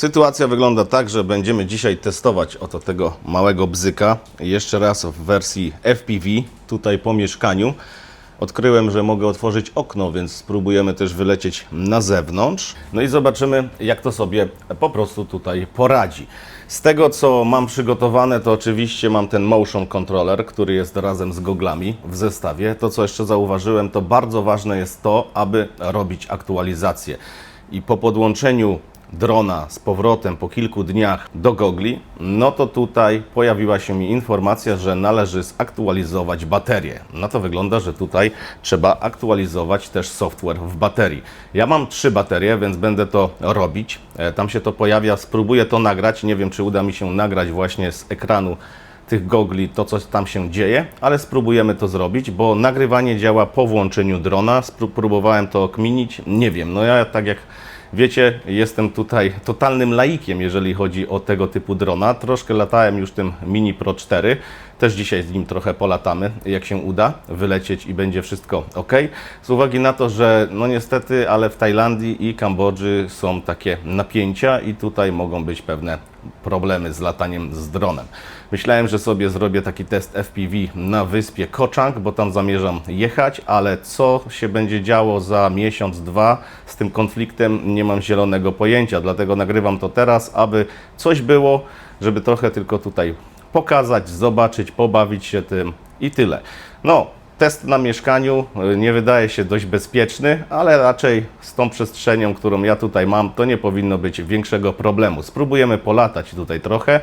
Sytuacja wygląda tak, że będziemy dzisiaj testować oto tego małego bzyka. Jeszcze raz w wersji FPV, tutaj po mieszkaniu. Odkryłem, że mogę otworzyć okno, więc spróbujemy też wylecieć na zewnątrz. No i zobaczymy, jak to sobie po prostu tutaj poradzi. Z tego, co mam przygotowane, to oczywiście mam ten motion controller, który jest razem z goglami w zestawie. To, co jeszcze zauważyłem, to bardzo ważne jest to, aby robić aktualizację. I po podłączeniu drona z powrotem po kilku dniach do gogli, no to tutaj pojawiła się mi informacja, że należy zaktualizować baterię. No to wygląda, że tutaj trzeba aktualizować też software w baterii. Ja mam 3 baterie, więc będę to robić. Tam się to pojawia, spróbuję to nagrać. Nie wiem, czy uda mi się nagrać właśnie z ekranu tych gogli to, co tam się dzieje, ale spróbujemy to zrobić, bo nagrywanie działa po włączeniu drona. Próbowałem to kminić, nie wiem, no ja tak jak wiecie, jestem tutaj totalnym laikiem, jeżeli chodzi o tego typu drona. Troszkę latałem już tym Mini Pro 4. Też dzisiaj z nim trochę polatamy, jak się uda wylecieć i będzie wszystko ok. Z uwagi na to, że no niestety, ale w Tajlandii i Kambodży są takie napięcia i tutaj mogą być pewne problemy z lataniem z dronem. Myślałem, że sobie zrobię taki test FPV na wyspie Koh Chang, bo tam zamierzam jechać, ale co się będzie działo za miesiąc, 2 z tym konfliktem, nie mam zielonego pojęcia. Dlatego nagrywam to teraz, aby coś było, żeby trochę tylko tutaj pokazać, zobaczyć, pobawić się tym i tyle. No, test na mieszkaniu nie wydaje się dość bezpieczny, ale raczej z tą przestrzenią, którą ja tutaj mam, to nie powinno być większego problemu. Spróbujemy polatać tutaj trochę.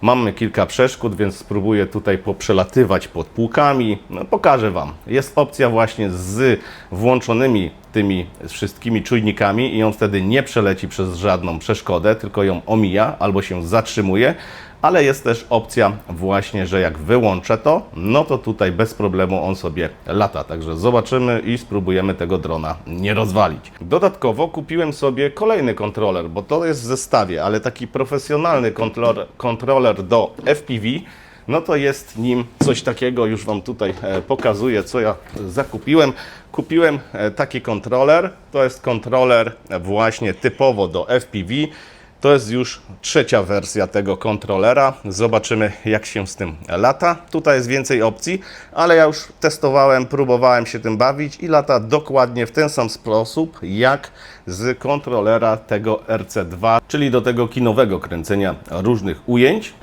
Mamy kilka przeszkód, więc spróbuję tutaj poprzelatywać pod półkami. No, pokażę Wam. Jest opcja właśnie z włączonymi tymi wszystkimi czujnikami i on wtedy nie przeleci przez żadną przeszkodę, tylko ją omija albo się zatrzymuje. Ale jest też opcja właśnie, że jak wyłączę to, no to tutaj bez problemu on sobie lata. Także zobaczymy i spróbujemy tego drona nie rozwalić. Dodatkowo kupiłem sobie kolejny kontroler, bo to jest w zestawie, ale taki profesjonalny kontroler do FPV. No to jest nim coś takiego, już Wam tutaj pokazuję, co ja zakupiłem. Kupiłem taki kontroler, to jest kontroler właśnie typowo do FPV. To jest już 3. wersja tego kontrolera. Zobaczymy, jak się z tym lata. Tutaj jest więcej opcji, ale ja już testowałem, próbowałem się tym bawić i lata dokładnie w ten sam sposób, jak z kontrolera tego RC2, czyli do tego kinowego kręcenia różnych ujęć.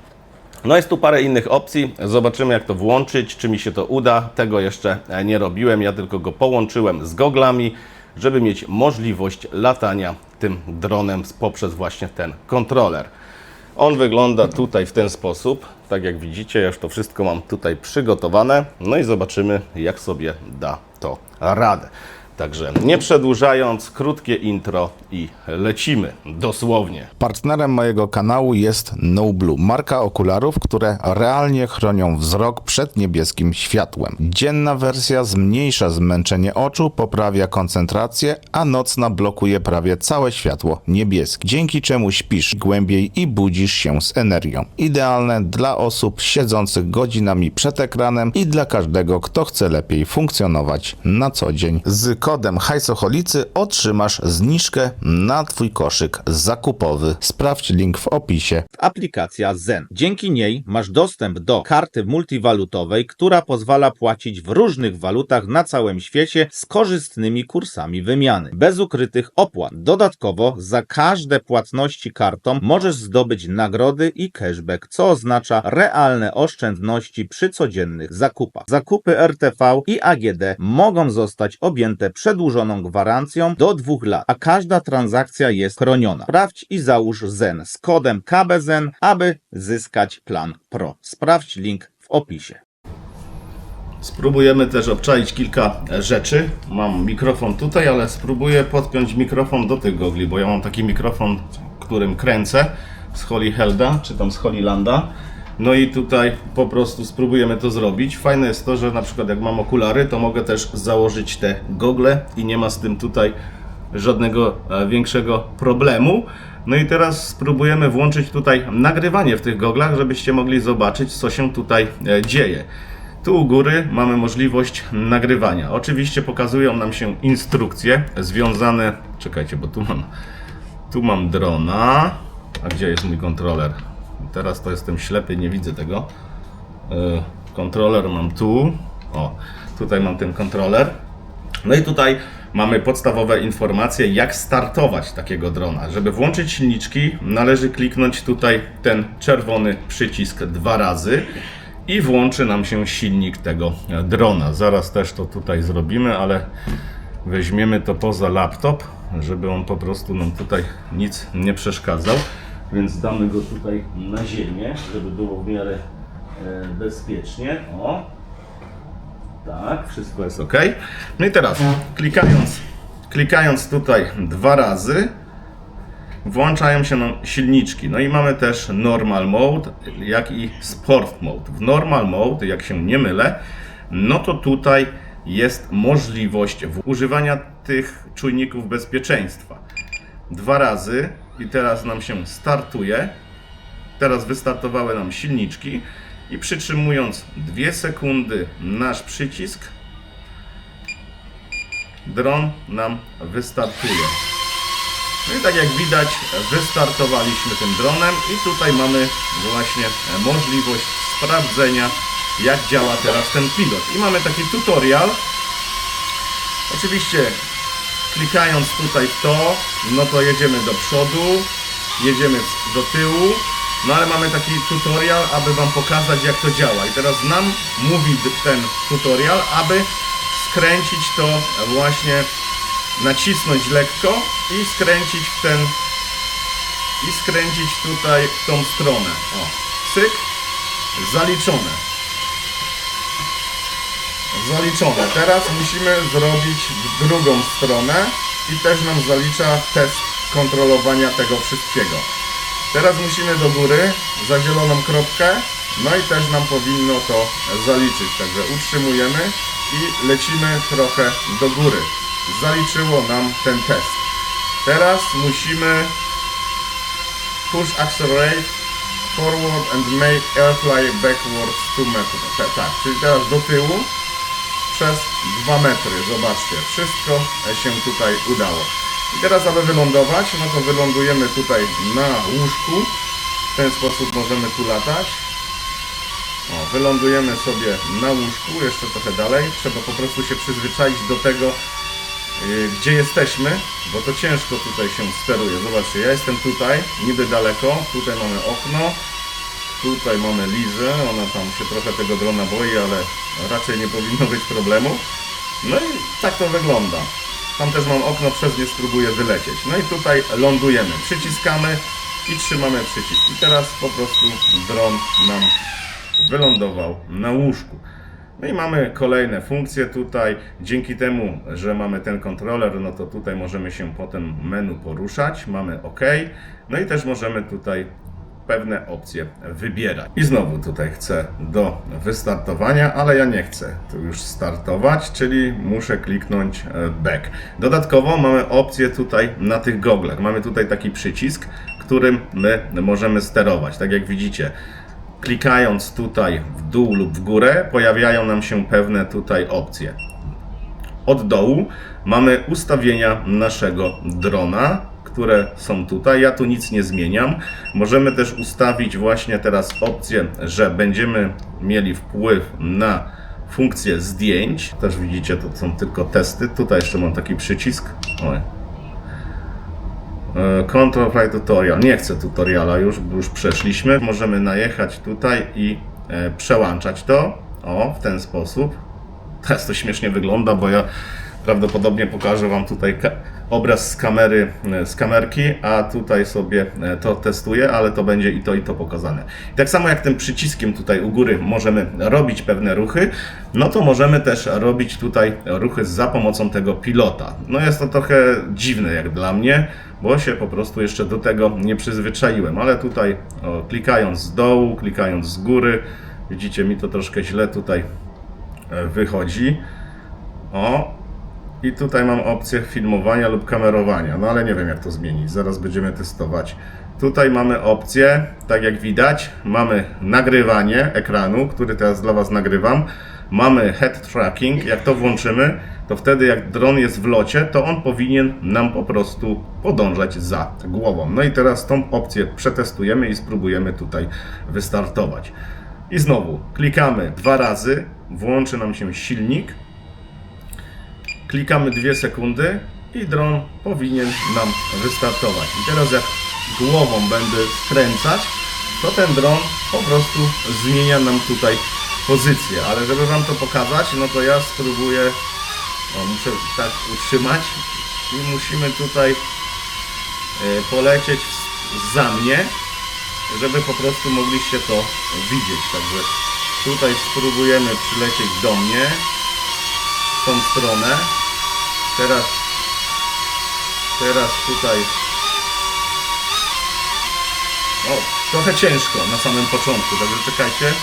No jest tu parę innych opcji, zobaczymy jak to włączyć, czy mi się to uda. Tego jeszcze nie robiłem, ja tylko go połączyłem z goglami, żeby mieć możliwość latania tym dronem poprzez właśnie ten kontroler. On wygląda tutaj w ten sposób, tak jak widzicie, ja już to wszystko mam tutaj przygotowane. No i zobaczymy, jak sobie da to radę. Także nie przedłużając, krótkie intro i lecimy, dosłownie. Partnerem mojego kanału jest NoBlue, marka okularów, które realnie chronią wzrok przed niebieskim światłem. Dzienna wersja zmniejsza zmęczenie oczu, poprawia koncentrację, a nocna blokuje prawie całe światło niebieskie, dzięki czemu śpisz głębiej i budzisz się z energią. Idealne dla osób siedzących godzinami przed ekranem i dla każdego, kto chce lepiej funkcjonować na co dzień. Z kodem Hajsoholicy otrzymasz zniżkę na Twój koszyk zakupowy. Sprawdź link w opisie. Aplikacja Zen. Dzięki niej masz dostęp do karty multiwalutowej, która pozwala płacić w różnych walutach na całym świecie z korzystnymi kursami wymiany. Bez ukrytych opłat. Dodatkowo za każde płatności kartą możesz zdobyć nagrody i cashback, co oznacza realne oszczędności przy codziennych zakupach. Zakupy RTV i AGD mogą zostać objęte przedłużoną gwarancją do 2 lat, a każda transakcja jest chroniona. Sprawdź i załóż Zen z kodem KBZEN, aby zyskać plan Pro. Sprawdź link w opisie. Spróbujemy też obczaić kilka rzeczy. Mam mikrofon tutaj, ale spróbuję podpiąć mikrofon do tych gogli, bo ja mam taki mikrofon, którym kręcę z Holyhelda, czy tam z Holylanda. No i tutaj po prostu spróbujemy to zrobić. Fajne jest to, że na przykład jak mam okulary, to mogę też założyć te gogle i nie ma z tym tutaj żadnego większego problemu. No i teraz spróbujemy włączyć tutaj nagrywanie w tych goglach, żebyście mogli zobaczyć, co się tutaj dzieje. Tu u góry mamy możliwość nagrywania. Oczywiście pokazują nam się instrukcje związane... Czekajcie, bo tu mam drona. A gdzie jest mój kontroler? Teraz to jestem ślepy, nie widzę tego. Kontroler mam tu. O, tutaj mam ten kontroler. No i tutaj mamy podstawowe informacje, jak startować takiego drona. Żeby włączyć silniczki, należy kliknąć tutaj ten czerwony przycisk 2 razy i włączy nam się silnik tego drona. Zaraz też to tutaj zrobimy, ale weźmiemy to poza laptop, żeby on po prostu nam tutaj nic nie przeszkadzał. Więc damy go tutaj na ziemię, żeby było w miarę bezpiecznie. O, tak, wszystko jest ok. No i teraz klikając tutaj 2 razy, włączają się nam silniczki. No i mamy też normal mode, jak i sport mode. W normal mode, jak się nie mylę, no to tutaj jest możliwość używania tych czujników bezpieczeństwa. 2 razy i teraz nam się startuje. Teraz wystartowały nam silniczki i przytrzymując 2 sekundy nasz przycisk, dron nam wystartuje. No i tak jak widać, wystartowaliśmy tym dronem i tutaj mamy właśnie możliwość sprawdzenia, jak działa teraz ten pilot. I mamy taki tutorial. Oczywiście klikając tutaj w to, no to jedziemy do przodu, jedziemy do tyłu, no ale mamy taki tutorial, aby Wam pokazać, jak to działa. I teraz nam mówi ten tutorial, aby skręcić to właśnie, nacisnąć lekko i skręcić w ten, i skręcić tutaj w tą stronę. O, cyk, zaliczone. Zaliczone. Teraz musimy zrobić w drugą stronę i też nam zalicza test kontrolowania tego wszystkiego. Teraz musimy do góry za zieloną kropkę, no i też nam powinno to zaliczyć. Także utrzymujemy i lecimy trochę do góry. Zaliczyło nam ten test. Teraz musimy push accelerate forward and make airfly backwards 2 meters. Tak, czyli teraz do tyłu przez 2 metry. Zobaczcie, wszystko się tutaj udało. I teraz, aby wylądować, no to wylądujemy tutaj na łóżku. W ten sposób możemy tu latać. O, wylądujemy sobie na łóżku, jeszcze trochę dalej. Trzeba po prostu się przyzwyczaić do tego, gdzie jesteśmy, bo to ciężko tutaj się steruje. Zobaczcie, ja jestem tutaj, niby daleko. Tutaj mamy okno. Tutaj mamy Lizę, ona tam się trochę tego drona boi, ale raczej nie powinno być problemu. No i tak to wygląda. Tam też mam okno, przez nie spróbuję wylecieć. No i tutaj lądujemy, przyciskamy i trzymamy przycisk. I teraz po prostu dron nam wylądował na łóżku. No i mamy kolejne funkcje tutaj. Dzięki temu, że mamy ten kontroler, no to tutaj możemy się po tym menu poruszać. Mamy OK. No i też możemy tutaj pewne opcje wybierać. I znowu tutaj chcę do wystartowania, ale ja nie chcę tu już startować, czyli muszę kliknąć back. Dodatkowo mamy opcję tutaj na tych goglach. Mamy tutaj taki przycisk, którym my możemy sterować. Tak jak widzicie, klikając tutaj w dół lub w górę, pojawiają nam się pewne tutaj opcje. Od dołu mamy ustawienia naszego drona, które są tutaj. Ja tu nic nie zmieniam. Możemy też ustawić właśnie teraz opcję, że będziemy mieli wpływ na funkcję zdjęć. Też widzicie, to są tylko testy. Tutaj jeszcze mam taki przycisk. Oj. Control Flight Tutorial. Nie chcę tutoriala już, bo już przeszliśmy. Możemy najechać tutaj i przełączać to. O, w ten sposób. Teraz to śmiesznie wygląda, bo ja prawdopodobnie pokażę Wam tutaj obraz z kamerki, a tutaj sobie to testuję, ale to będzie i to pokazane. I tak samo jak tym przyciskiem tutaj u góry możemy robić pewne ruchy, no to możemy też robić tutaj ruchy za pomocą tego pilota. No jest to trochę dziwne jak dla mnie, bo się po prostu jeszcze do tego nie przyzwyczaiłem, ale tutaj klikając z dołu, klikając z góry, widzicie, mi to troszkę źle tutaj wychodzi. O, i tutaj mam opcję filmowania lub kamerowania, no ale nie wiem jak to zmienić, zaraz będziemy testować Tutaj mamy opcję, tak jak widać, mamy nagrywanie ekranu, który teraz dla Was nagrywam. Mamy head tracking, jak to włączymy, to wtedy jak dron jest w locie, to on powinien nam po prostu podążać za głową. No i teraz tą opcję przetestujemy i spróbujemy tutaj wystartować. I znowu klikamy 2 razy, włączy nam się silnik, klikamy 2 sekundy i dron powinien nam wystartować. I teraz jak głową będę skręcać, to ten dron po prostu zmienia nam tutaj pozycję, ale żeby Wam to pokazać, no to ja spróbuję, muszę tak utrzymać i musimy tutaj polecieć za mnie, żeby po prostu mogliście to widzieć. Także tutaj spróbujemy przylecieć do mnie w tą stronę. Teraz tutaj trochę ciężko na samym początku, także czekajcie.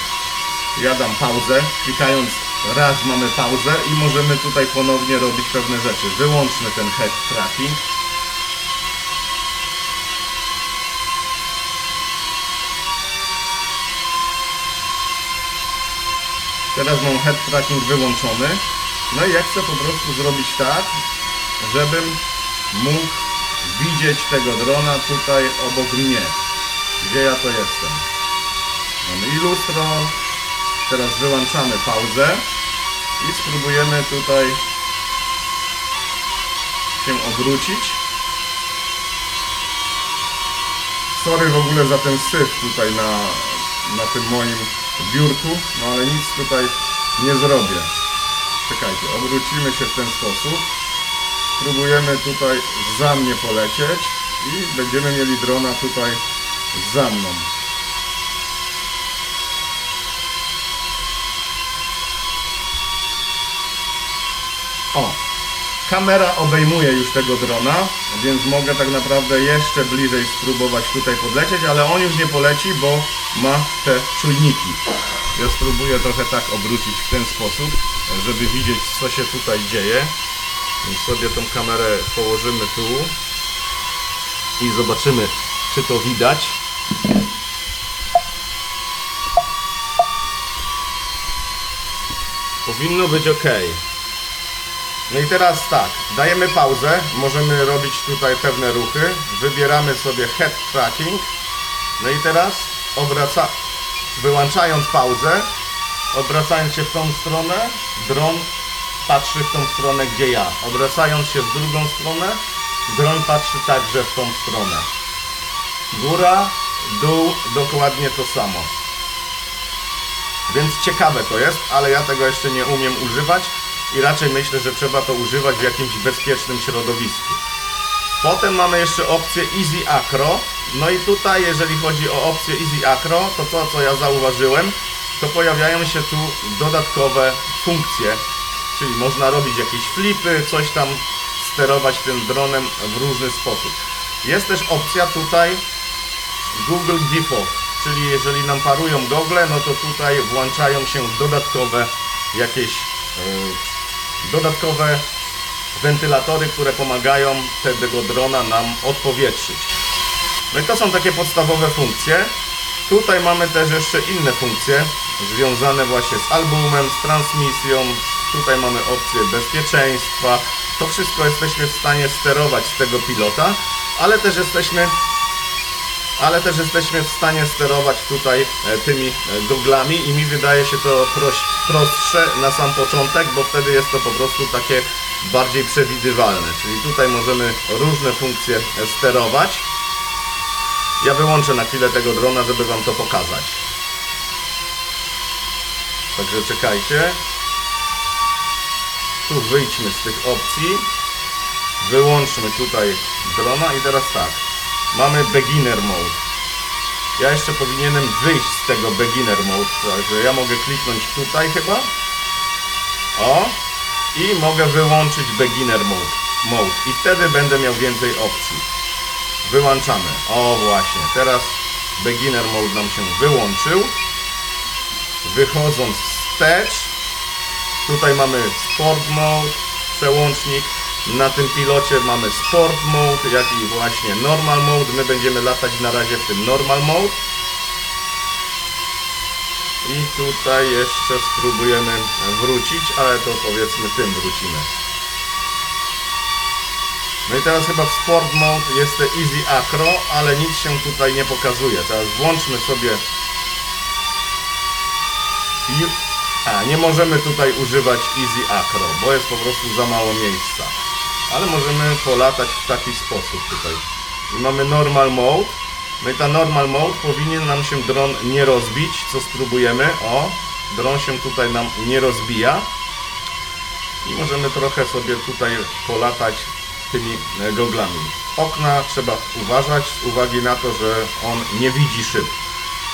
Ja dam pauzę, klikając raz mamy pauzę i możemy tutaj ponownie robić pewne rzeczy. Wyłączmy ten head tracking. Teraz mam head tracking wyłączony. No i ja chcę po prostu zrobić tak, żebym mógł widzieć tego drona tutaj obok mnie. Gdzie ja to jestem? Mamy i lustro. Teraz wyłączamy pauzę i spróbujemy tutaj się obrócić. Sorry w ogóle za ten syf tutaj na tym moim biurku, no ale nic tutaj nie zrobię. Czekajcie, obrócimy się w ten sposób. Spróbujemy tutaj za mnie polecieć i będziemy mieli drona tutaj za mną. Kamera obejmuje już tego drona, więc mogę tak naprawdę jeszcze bliżej spróbować tutaj podlecieć, ale on już nie poleci, bo ma te czujniki. Ja spróbuję trochę tak obrócić w ten sposób, żeby widzieć, co się tutaj dzieje. Więc sobie tą kamerę położymy tu i zobaczymy, czy to widać. Powinno być ok. No i teraz tak, dajemy pauzę, możemy robić tutaj pewne ruchy, wybieramy sobie head tracking, no i teraz wyłączając pauzę, obracając się w tą stronę, dron patrzy w tą stronę, gdzie ja. Obracając się w drugą stronę, dron patrzy także w tą stronę. Góra, dół, dokładnie to samo. Więc ciekawe to jest, ale ja tego jeszcze nie umiem używać i raczej myślę, że trzeba to używać w jakimś bezpiecznym środowisku. Potem mamy jeszcze opcję Easy Acro. No i tutaj, jeżeli chodzi o opcję Easy Acro, to co ja zauważyłem, to pojawiają się tu dodatkowe funkcje. Czyli można robić jakieś flipy, coś tam sterować tym dronem w różny sposób. Jest też opcja tutaj Google Default, czyli jeżeli nam parują gogle, no to tutaj włączają się dodatkowe jakieś dodatkowe wentylatory, które pomagają tego drona nam odpowietrzyć. No i to są takie podstawowe funkcje. Tutaj mamy też jeszcze inne funkcje związane właśnie z albumem, z transmisją. Tutaj mamy opcję bezpieczeństwa. To wszystko jesteśmy w stanie sterować z tego pilota, ale też jesteśmy w stanie sterować tutaj tymi goglami i mi wydaje się to prostsze na sam początek, bo wtedy jest to po prostu takie bardziej przewidywalne. Czyli tutaj możemy różne funkcje sterować. Ja wyłączę na chwilę tego drona, żeby Wam to pokazać. Także czekajcie. Tu wyjdźmy z tych opcji. Wyłączmy tutaj drona i teraz tak. Mamy beginner mode. Ja jeszcze powinienem wyjść z tego beginner mode. Także ja mogę kliknąć tutaj chyba. O! I mogę wyłączyć beginner mode. I wtedy będę miał więcej opcji. Wyłączamy. O właśnie. Teraz beginner mode nam się wyłączył. Wychodząc wstecz. Tutaj mamy sport mode. Przełącznik. Na tym pilocie mamy Sport Mode, jak i właśnie Normal Mode. My będziemy latać na razie w tym Normal Mode. I tutaj jeszcze spróbujemy wrócić, ale to powiedzmy tym wrócimy. No i teraz chyba w Sport Mode jest te Easy Acro, ale nic się tutaj nie pokazuje. Teraz włączmy sobie... nie możemy tutaj używać Easy Acro, bo jest po prostu za mało miejsca. Ale możemy polatać w taki sposób tutaj. I mamy Normal Mode. No i ta Normal Mode powinien nam się dron nie rozbić, co spróbujemy. O, dron się tutaj nam nie rozbija. I możemy trochę sobie tutaj polatać tymi goglami. Okna trzeba uważać z uwagi na to, że on nie widzi szyb.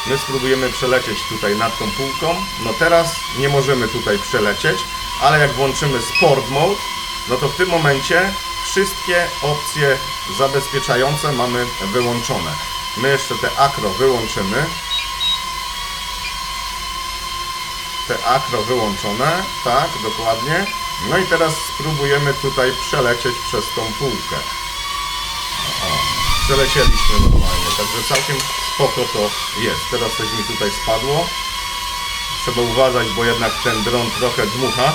My spróbujemy przelecieć tutaj nad tą półką. No teraz nie możemy tutaj przelecieć, ale jak włączymy Sport Mode, no to w tym momencie wszystkie opcje zabezpieczające mamy wyłączone. My jeszcze te Acro wyłączymy. Te Acro wyłączone, tak, dokładnie. No i teraz spróbujemy tutaj przelecieć przez tą półkę. O, przelecieliśmy normalnie, także całkiem spoko to jest. Teraz coś mi tutaj spadło. Trzeba uważać, bo jednak ten dron trochę dmucha.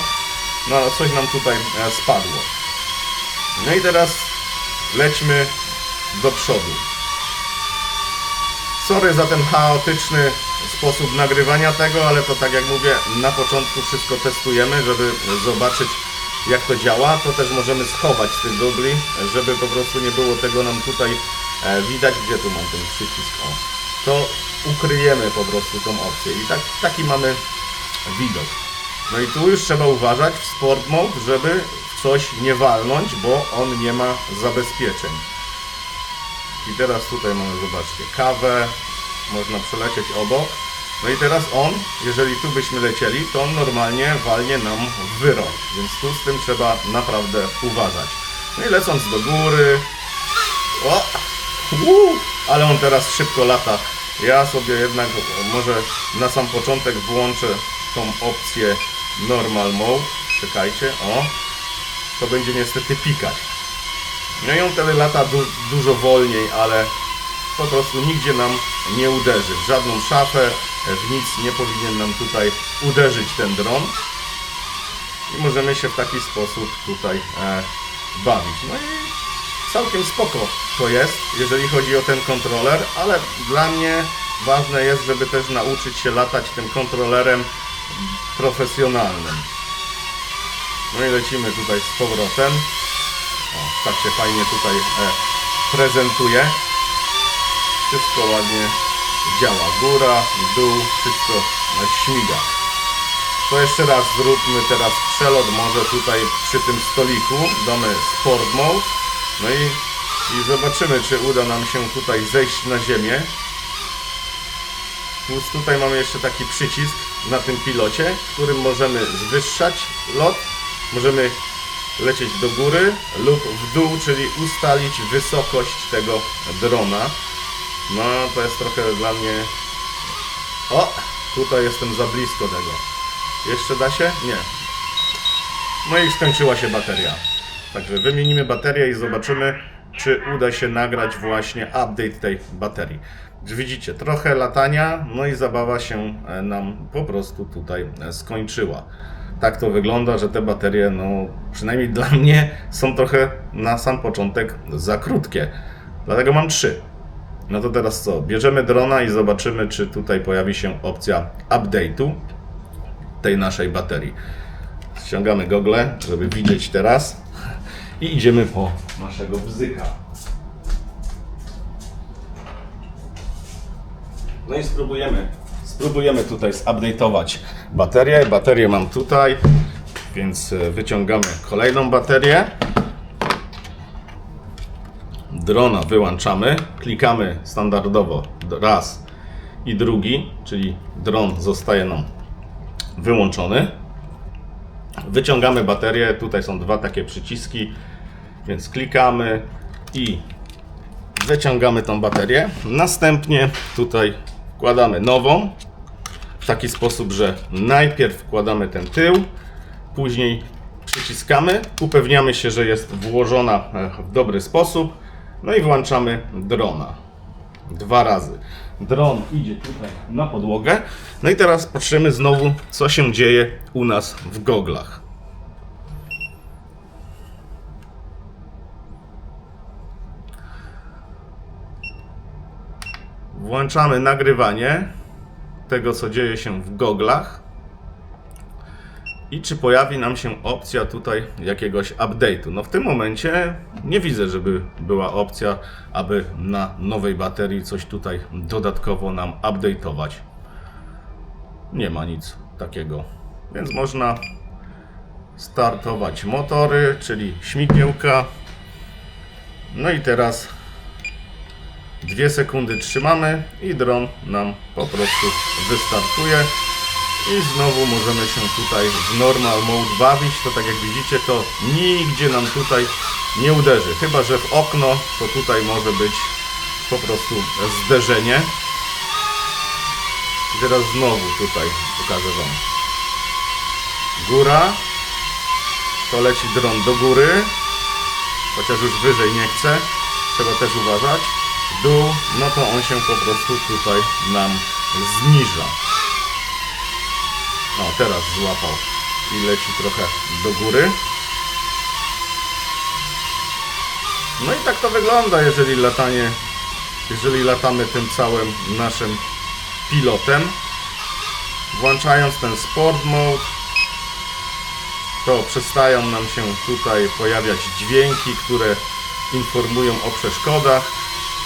No ale coś nam tutaj spadło. No i teraz lećmy do przodu. Sorry za ten chaotyczny sposób nagrywania tego, ale to tak jak mówię, na początku wszystko testujemy, żeby zobaczyć jak to działa. To też możemy schować z tych gogli, żeby po prostu nie było tego nam tutaj widać. Gdzie tu mam ten przycisk? O, to ukryjemy po prostu tą opcję i taki mamy widok. No i tu już trzeba uważać w Sport Mode, żeby w coś nie walnąć, bo on nie ma zabezpieczeń. I teraz tutaj mamy, zobaczcie, kawę, można przelecieć obok. No i teraz on, jeżeli tu byśmy lecieli, to on normalnie walnie nam w wyrok, więc tu z tym trzeba naprawdę uważać. No i lecąc do góry, ale on teraz szybko lata. Ja sobie jednak może na sam początek włączę tą opcję Normal Mode. Czekajcie, o, to będzie niestety pikać. No i on wtedy lata dużo wolniej, ale po prostu nigdzie nam nie uderzy. W żadną szafę, w nic nie powinien nam tutaj uderzyć ten dron. I możemy się w taki sposób tutaj bawić. No i całkiem spoko to jest, jeżeli chodzi o ten kontroler, ale dla mnie ważne jest, żeby też nauczyć się latać tym kontrolerem profesjonalnym. No i lecimy tutaj z powrotem. O, tak się fajnie tutaj prezentuje. Wszystko ładnie działa. Góra, dół, wszystko śmiga. To jeszcze raz zróbmy teraz przelot może tutaj przy tym stoliku. Damy Sport Mode. No i zobaczymy, czy uda nam się tutaj zejść na ziemię. Plus tutaj mamy jeszcze taki przycisk na tym pilocie, którym możemy zwyższać lot. Możemy lecieć do góry lub w dół, czyli ustalić wysokość tego drona. No to jest trochę dla mnie... O! Tutaj jestem za blisko tego. Jeszcze da się? Nie. No i skończyła się bateria. Także wymienimy baterię i zobaczymy, czy uda się nagrać właśnie update tej baterii. Widzicie, trochę latania, no i zabawa się nam po prostu tutaj skończyła. Tak to wygląda, że te baterie, no przynajmniej dla mnie, są trochę na sam początek za krótkie. Dlatego mam 3. No to teraz co? Bierzemy drona i zobaczymy, czy tutaj pojawi się opcja update'u tej naszej baterii. Ściągamy gogle, żeby widzieć teraz i idziemy po naszego bzyka. No i spróbujemy tutaj zupdate'ować baterię. Baterię mam tutaj, więc wyciągamy kolejną baterię. Drona wyłączamy, klikamy standardowo raz i drugi, czyli dron zostaje nam wyłączony. Wyciągamy baterię, tutaj są dwa takie przyciski, więc klikamy i wyciągamy tą baterię. Następnie tutaj wkładamy nową w taki sposób, że najpierw wkładamy ten tył, później Przyciskamy, upewniamy się, że jest włożona w dobry sposób. No i włączamy drona. 2 razy. Dron idzie tutaj na podłogę. No i teraz patrzymy znowu, co się dzieje u nas w goglach. Włączamy nagrywanie tego, co dzieje się w goglach. I czy pojawi nam się opcja tutaj jakiegoś update'u? No w tym momencie nie widzę, żeby była opcja, aby na nowej baterii coś tutaj dodatkowo nam update'ować. Nie ma nic takiego. Więc można startować motory, czyli śmigiełka. No i teraz 2 sekundy trzymamy i dron nam po prostu wystartuje. I znowu możemy się tutaj w normal mode bawić. To tak jak widzicie, to nigdzie nam tutaj nie uderzy. Chyba że w okno, to tutaj może być po prostu zderzenie. I teraz znowu tutaj pokażę Wam. Góra. To leci dron do góry. Chociaż już wyżej nie chce. Trzeba też uważać. Dół, no to on się po prostu tutaj nam zniża. O, teraz złapał i leci trochę do góry. No i tak to wygląda, jeżeli latamy tym całym naszym pilotem. Włączając ten Sport Mode, to przestają nam się tutaj pojawiać dźwięki, które informują o przeszkodach.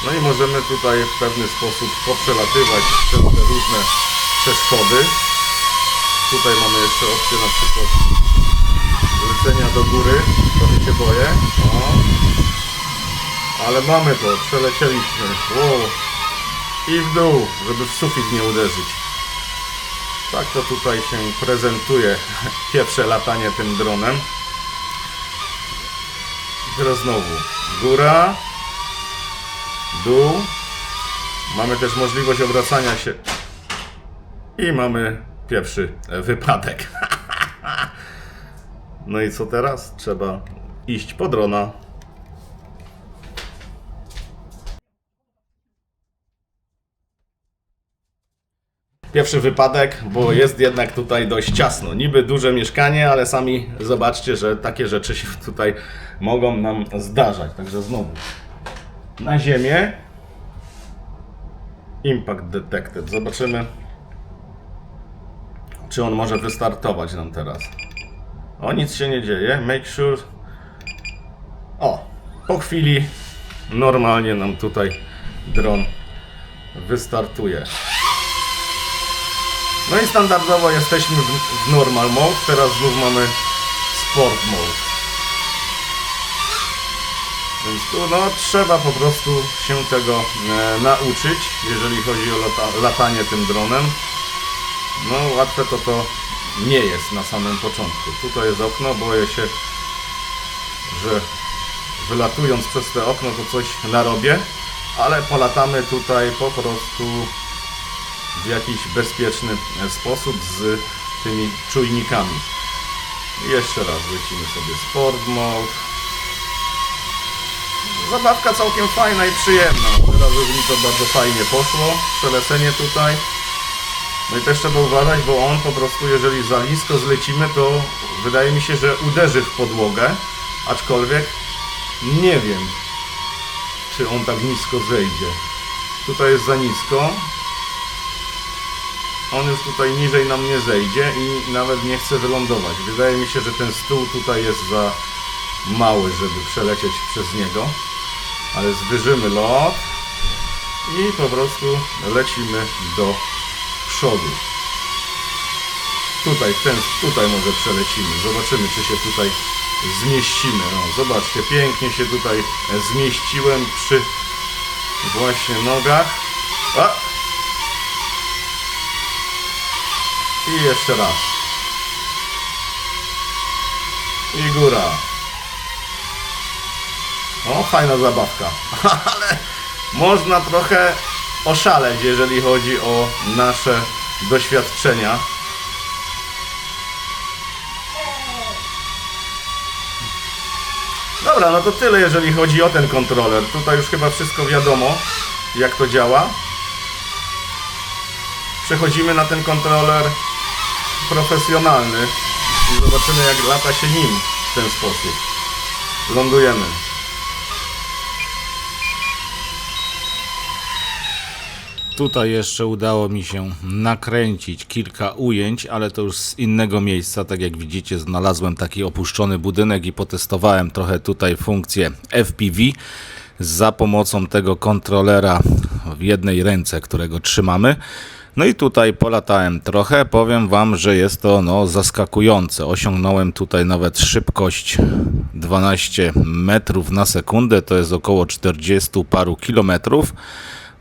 No i możemy tutaj w pewny sposób poprzelatywać przez te różne przeszkody. Tutaj mamy jeszcze opcję na przykład lecenia do góry, trochę się boję. O. Ale mamy to, przelecieliśmy. Wow. I w dół, żeby w sufit nie uderzyć. Tak to tutaj się prezentuje pierwsze latanie tym dronem. I teraz znowu góra, dół. Mamy też możliwość obracania się i mamy pierwszy wypadek. No i co teraz? Trzeba iść po drona. Pierwszy wypadek, bo jest jednak tutaj dość ciasno. Niby duże mieszkanie, ale sami zobaczcie, że takie rzeczy się tutaj mogą nam zdarzać. Także znowu na ziemię. Impact detected. Zobaczymy, czy on może wystartować nam teraz. O, nic się nie dzieje. Make sure. O, po chwili normalnie nam tutaj dron wystartuje. No i standardowo jesteśmy w normal mode. Teraz znów mamy sport mode. Więc tu no, trzeba po prostu się tego nauczyć, jeżeli chodzi o latanie tym dronem. No łatwe to nie jest na samym początku. Tutaj jest okno, boję się, że wylatując przez te okno to coś narobię, ale polatamy tutaj po prostu w jakiś bezpieczny sposób z tymi czujnikami. Jeszcze raz lecimy sobie Sport Mode. Zabawka całkiem fajna i przyjemna. Teraz już mi to bardzo fajnie poszło. Przelecenie tutaj. No i też trzeba uważać, bo on po prostu, jeżeli za nisko zlecimy, to wydaje mi się, że uderzy w podłogę. Aczkolwiek nie wiem, czy on tak nisko zejdzie. Tutaj jest za nisko. On już tutaj niżej nam nie zejdzie i nawet nie chce wylądować. Wydaje mi się, że ten stół tutaj jest za mały, żeby przelecieć przez niego. Ale zwyżymy lot i po prostu lecimy do przodu. Tutaj może przelecimy. Zobaczymy, czy się tutaj zmieścimy. No, zobaczcie, pięknie się tutaj zmieściłem przy właśnie nogach. A! I jeszcze raz. I góra. O, fajna zabawka. Ale można trochę oszaleć, jeżeli chodzi o nasze doświadczenia. dobra, no to tyle jeżeli chodzi o ten kontroler. Tutaj już chyba wszystko wiadomo, jak to działa. Przechodzimy na ten kontroler profesjonalny i zobaczymy, jak lata się nim w ten sposób. Lądujemy. Tutaj jeszcze udało mi się nakręcić kilka ujęć, ale to już z innego miejsca. Tak jak widzicie, znalazłem taki opuszczony budynek i potestowałem trochę tutaj funkcję FPV za pomocą tego kontrolera w jednej ręce, którego trzymamy. No i tutaj polatałem trochę. Powiem wam, że jest to zaskakujące. Osiągnąłem tutaj nawet szybkość 12 metrów na sekundę, to jest około 40 paru kilometrów.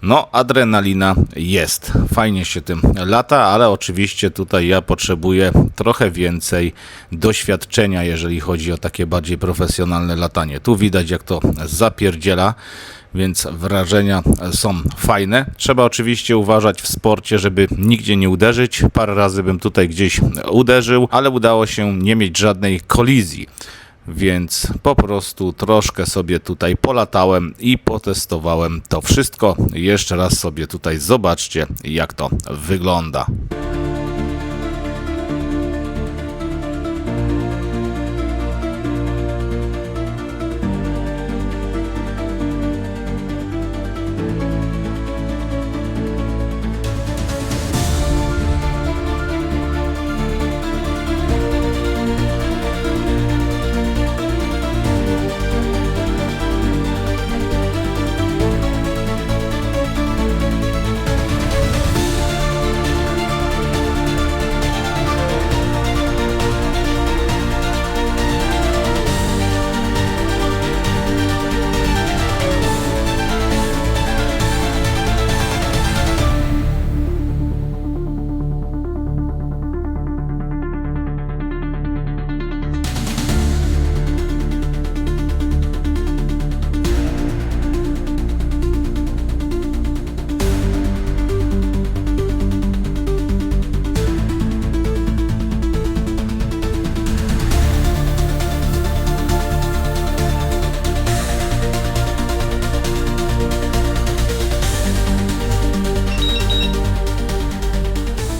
No, adrenalina jest. Fajnie się tym lata, ale oczywiście tutaj ja potrzebuję trochę więcej doświadczenia, jeżeli chodzi o takie bardziej profesjonalne latanie. Tu widać, jak to zapierdziela, więc wrażenia są fajne. Trzeba oczywiście uważać w sporcie, żeby nigdzie nie uderzyć. Parę razy bym tutaj gdzieś uderzył, ale udało się nie mieć żadnej kolizji. Więc po prostu troszkę sobie tutaj polatałem i potestowałem to wszystko. Jeszcze raz sobie tutaj zobaczcie, jak to wygląda.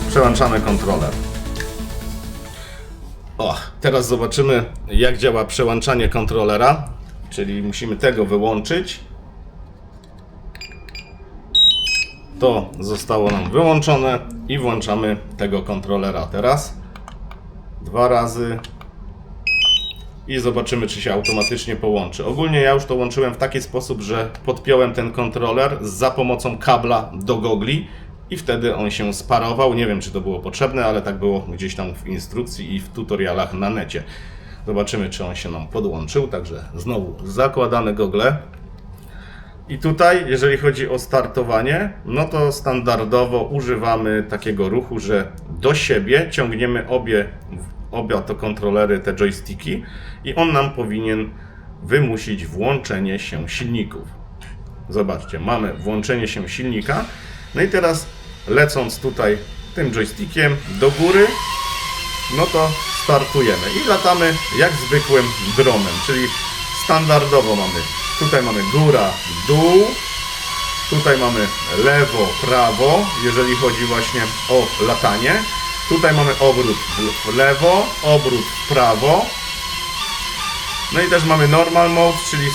Przełączamy kontroler. Teraz zobaczymy, jak działa przełączanie kontrolera, czyli musimy tego wyłączyć. To zostało nam wyłączone i włączamy tego kontrolera teraz. 2 razy i zobaczymy, czy się automatycznie połączy. Ogólnie ja już to łączyłem w taki sposób, że podpiąłem ten kontroler za pomocą kabla do gogli i wtedy on się sparował. Nie wiem, czy to było potrzebne, ale tak było gdzieś tam w instrukcji i w tutorialach na necie. Zobaczymy, czy on się nam podłączył. Także znowu zakładamy gogle. I tutaj, jeżeli chodzi o startowanie, no to standardowo używamy takiego ruchu, że do siebie ciągniemy obie to kontrolery, te joysticki i on nam powinien wymusić włączenie się silników. Zobaczcie, mamy włączenie się silnika. No i teraz lecąc tutaj tym joystickiem do góry, no to startujemy i latamy jak zwykłym dronem, czyli standardowo tutaj mamy góra, dół, tutaj mamy lewo, prawo, jeżeli chodzi właśnie o latanie. Tutaj mamy obrót w lewo, obrót w prawo. No i też mamy normal mode, czyli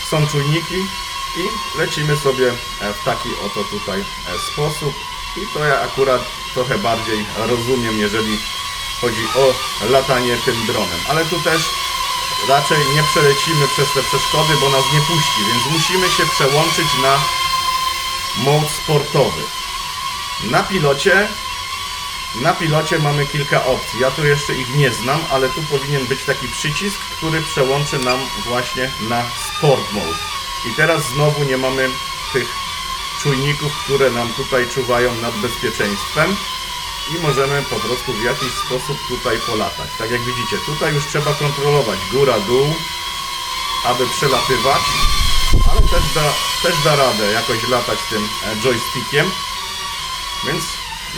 są czujniki i lecimy sobie w taki oto tutaj sposób. I to ja akurat trochę bardziej rozumiem, jeżeli chodzi o latanie tym dronem. Ale tu też raczej nie przelecimy przez te przeszkody, bo nas nie puści, więc musimy się przełączyć na mod sportowy. Na pilocie mamy kilka opcji. Ja tu jeszcze ich nie znam, ale tu powinien być taki przycisk, który przełączy nam właśnie na sport mode. I teraz znowu nie mamy tych czujników, które nam tutaj czuwają nad bezpieczeństwem i możemy po prostu w jakiś sposób tutaj polatać. Tak jak widzicie, tutaj już trzeba kontrolować góra, dół, aby przelatywać, ale też da radę jakoś latać tym joystickiem, więc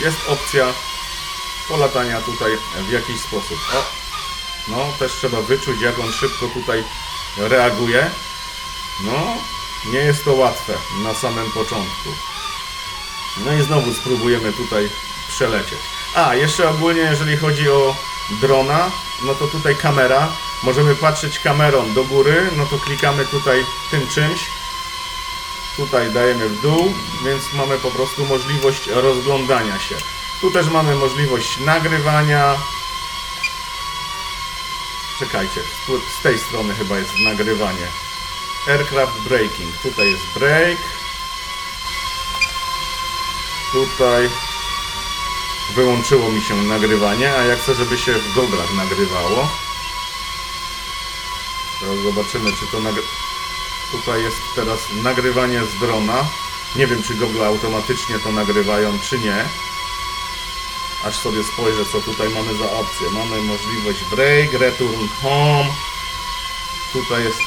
jest opcja polatania tutaj w jakiś sposób. No, też trzeba wyczuć, jak on szybko tutaj reaguje. No, nie jest to łatwe na samym początku. No i znowu spróbujemy tutaj przelecieć. A, jeszcze ogólnie jeżeli chodzi o drona, no to tutaj kamera. Możemy patrzeć kamerą do góry, no to klikamy tutaj tym czymś. Tutaj dajemy w dół, więc mamy po prostu możliwość rozglądania się. Tu też mamy możliwość nagrywania. Czekajcie, z tej strony chyba jest nagrywanie. Aircraft braking. Tutaj jest break. Tutaj wyłączyło mi się nagrywanie, a ja chcę, żeby się w goglach nagrywało. Teraz zobaczymy, czy to tutaj jest teraz nagrywanie z drona. Nie wiem, czy gogle automatycznie to nagrywają, czy nie. Aż sobie spojrzę, co tutaj mamy za opcję. Mamy możliwość break, return home. Tutaj jest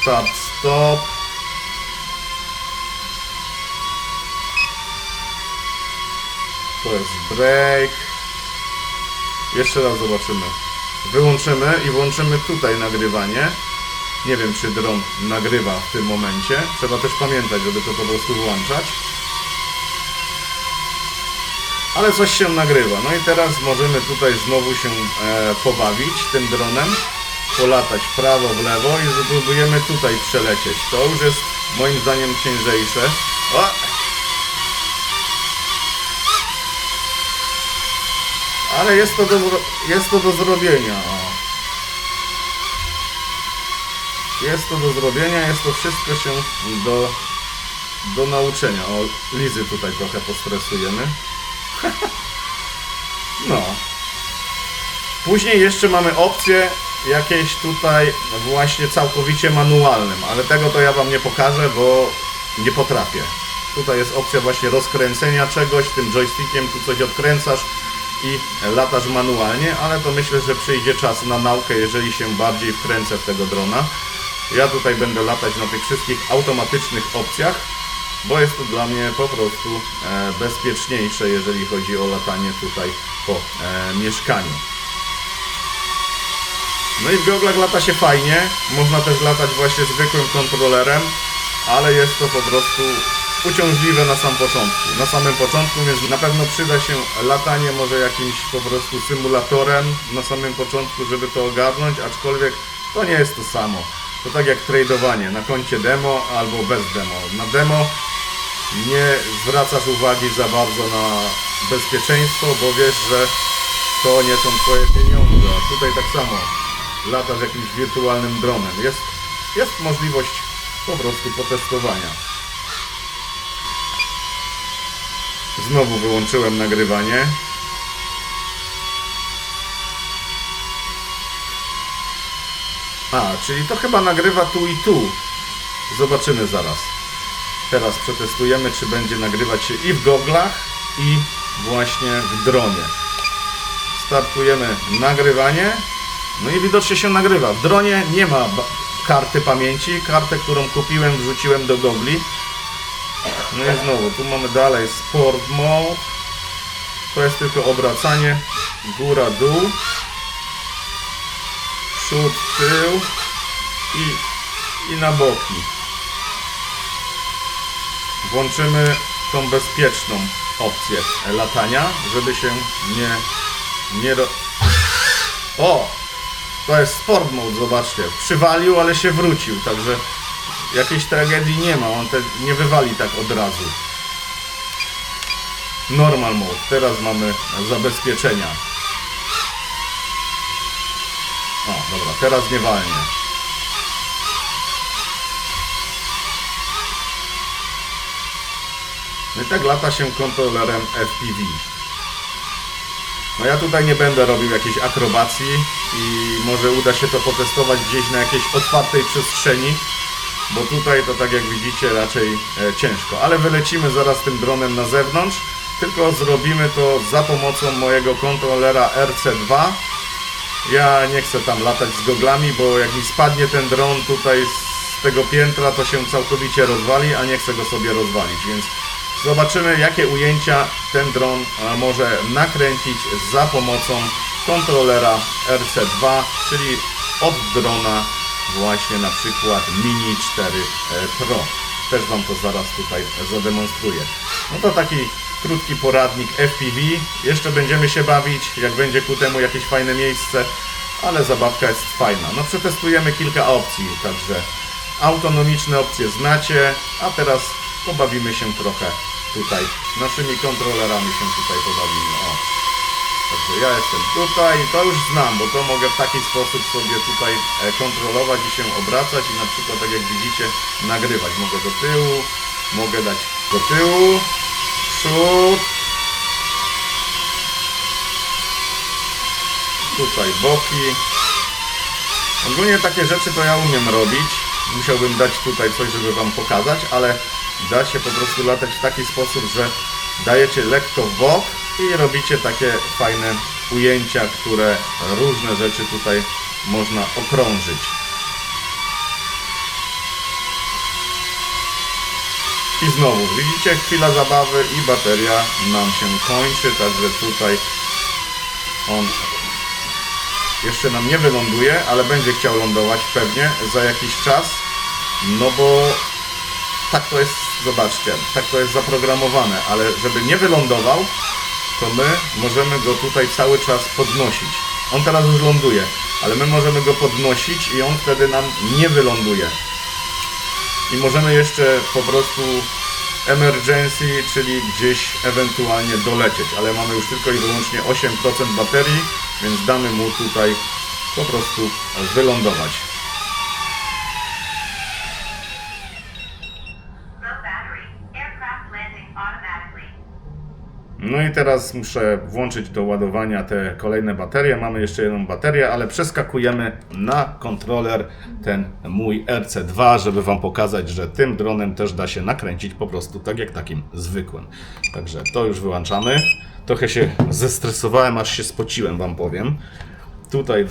start, stop. To jest break. Jeszcze raz zobaczymy. Wyłączymy i włączymy tutaj nagrywanie. Nie wiem, czy dron nagrywa w tym momencie. Trzeba też pamiętać, żeby to po prostu włączać. Ale coś się nagrywa. No i teraz możemy tutaj znowu się pobawić tym dronem. Polatać w prawo, w lewo i spróbujemy tutaj przelecieć. To już jest moim zdaniem ciężejsze. O! Ale jest to do zrobienia. O. Jest to do zrobienia, jest to wszystko się do nauczenia. O, Lizy tutaj trochę postresujemy. No. Później jeszcze mamy opcje jakieś tutaj właśnie całkowicie manualnym, ale tego to ja wam nie pokażę, bo nie potrafię. Tutaj jest opcja właśnie rozkręcenia czegoś, tym joystickiem tu coś odkręcasz i latasz manualnie, ale to myślę, że przyjdzie czas na naukę, jeżeli się bardziej wkręcę w tego drona. Ja tutaj będę latać na tych wszystkich automatycznych opcjach, bo jest to dla mnie po prostu bezpieczniejsze, jeżeli chodzi o latanie tutaj po mieszkaniu. No i w goglach lata się fajnie, można też latać właśnie zwykłym kontrolerem, ale jest to po prostu uciążliwe na samym początku, więc na pewno przyda się latanie może jakimś po prostu symulatorem na samym początku, żeby to ogarnąć, aczkolwiek to nie jest to samo. To tak jak tradowanie na koncie demo albo bez demo. Na demo nie zwracasz uwagi za bardzo na bezpieczeństwo, bo wiesz, że to nie są twoje pieniądze. A tutaj tak samo latasz jakimś wirtualnym dronem. Jest możliwość po prostu potestowania. Znowu wyłączyłem nagrywanie. A, czyli to chyba nagrywa tu i tu. Zobaczymy zaraz. Teraz przetestujemy, czy będzie nagrywać się i w goglach, i właśnie w dronie. Startujemy nagrywanie. No i widocznie się nagrywa. W dronie nie ma karty pamięci. Kartę, którą kupiłem, wrzuciłem do gogli. No i znowu, tu mamy dalej Sport Mode. To jest tylko obracanie góra, dół, przód, tył i na boki. Włączymy tą bezpieczną opcję latania, żeby się nie O! To jest Sport Mode, zobaczcie. Przywalił, ale się wrócił, także jakiejś tragedii nie ma, on nie wywali tak od razu. Normal Mode, teraz mamy zabezpieczenia. O, dobra, teraz nie walnie. No i tak lata się kontrolerem FPV. No ja tutaj nie będę robił jakiejś akrobacji i może uda się to potestować gdzieś na jakiejś otwartej przestrzeni, bo tutaj to tak jak widzicie raczej ciężko. Ale wylecimy zaraz tym dronem na zewnątrz, tylko zrobimy to za pomocą mojego kontrolera RC2. Ja nie chcę tam latać z goglami, bo jak mi spadnie ten dron tutaj z tego piętra, to się całkowicie rozwali, a nie chcę go sobie rozwalić, więc zobaczymy, jakie ujęcia ten dron może nakręcić za pomocą kontrolera RC2, czyli od drona właśnie na przykład Mini 4 Pro. Też Wam to zaraz tutaj zademonstruję. No to taki krótki poradnik FPV. Jeszcze będziemy się bawić, jak będzie ku temu jakieś fajne miejsce, ale zabawka jest fajna. No przetestujemy kilka opcji, także autonomiczne opcje znacie, a teraz pobawimy się trochę tutaj. Naszymi kontrolerami się tutaj pobawimy. O. Także ja jestem tutaj, to już znam, bo to mogę w taki sposób sobie tutaj kontrolować i się obracać i na przykład, tak jak widzicie, nagrywać. Mogę do tyłu, mogę dać do tyłu, przód, tutaj boki. Ogólnie takie rzeczy to ja umiem robić. Musiałbym dać tutaj coś, żeby Wam pokazać, ale da się po prostu latać w taki sposób, że dajecie lekko w bok i robicie takie fajne ujęcia, które różne rzeczy tutaj można okrążyć. I znowu, widzicie, chwila zabawy i bateria nam się kończy, także tutaj on jeszcze nam nie wyląduje, ale będzie chciał lądować pewnie za jakiś czas, no bo tak to jest, zobaczcie, tak to jest zaprogramowane, ale żeby nie wylądował, to my możemy go tutaj cały czas podnosić. On teraz już ląduje, ale my możemy go podnosić i on wtedy nam nie wyląduje. I możemy jeszcze po prostu emergency, czyli gdzieś ewentualnie dolecieć, ale mamy już tylko i wyłącznie 8% baterii, więc damy mu tutaj po prostu wylądować. No i teraz muszę włączyć do ładowania te kolejne baterie. Mamy jeszcze jedną baterię, ale przeskakujemy na kontroler ten mój RC2, żeby Wam pokazać, że tym dronem też da się nakręcić po prostu tak jak takim zwykłym. Także to już wyłączamy. Trochę się zestresowałem, aż się spociłem, Wam powiem. Tutaj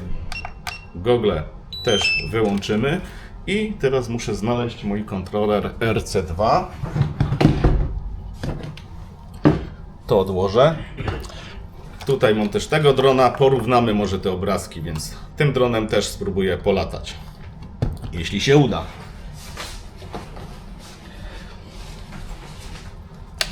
gogle też wyłączymy i teraz muszę znaleźć mój kontroler RC2. To odłożę. Tutaj mam też tego drona, porównamy może te obrazki, więc tym dronem też spróbuję polatać, jeśli się uda.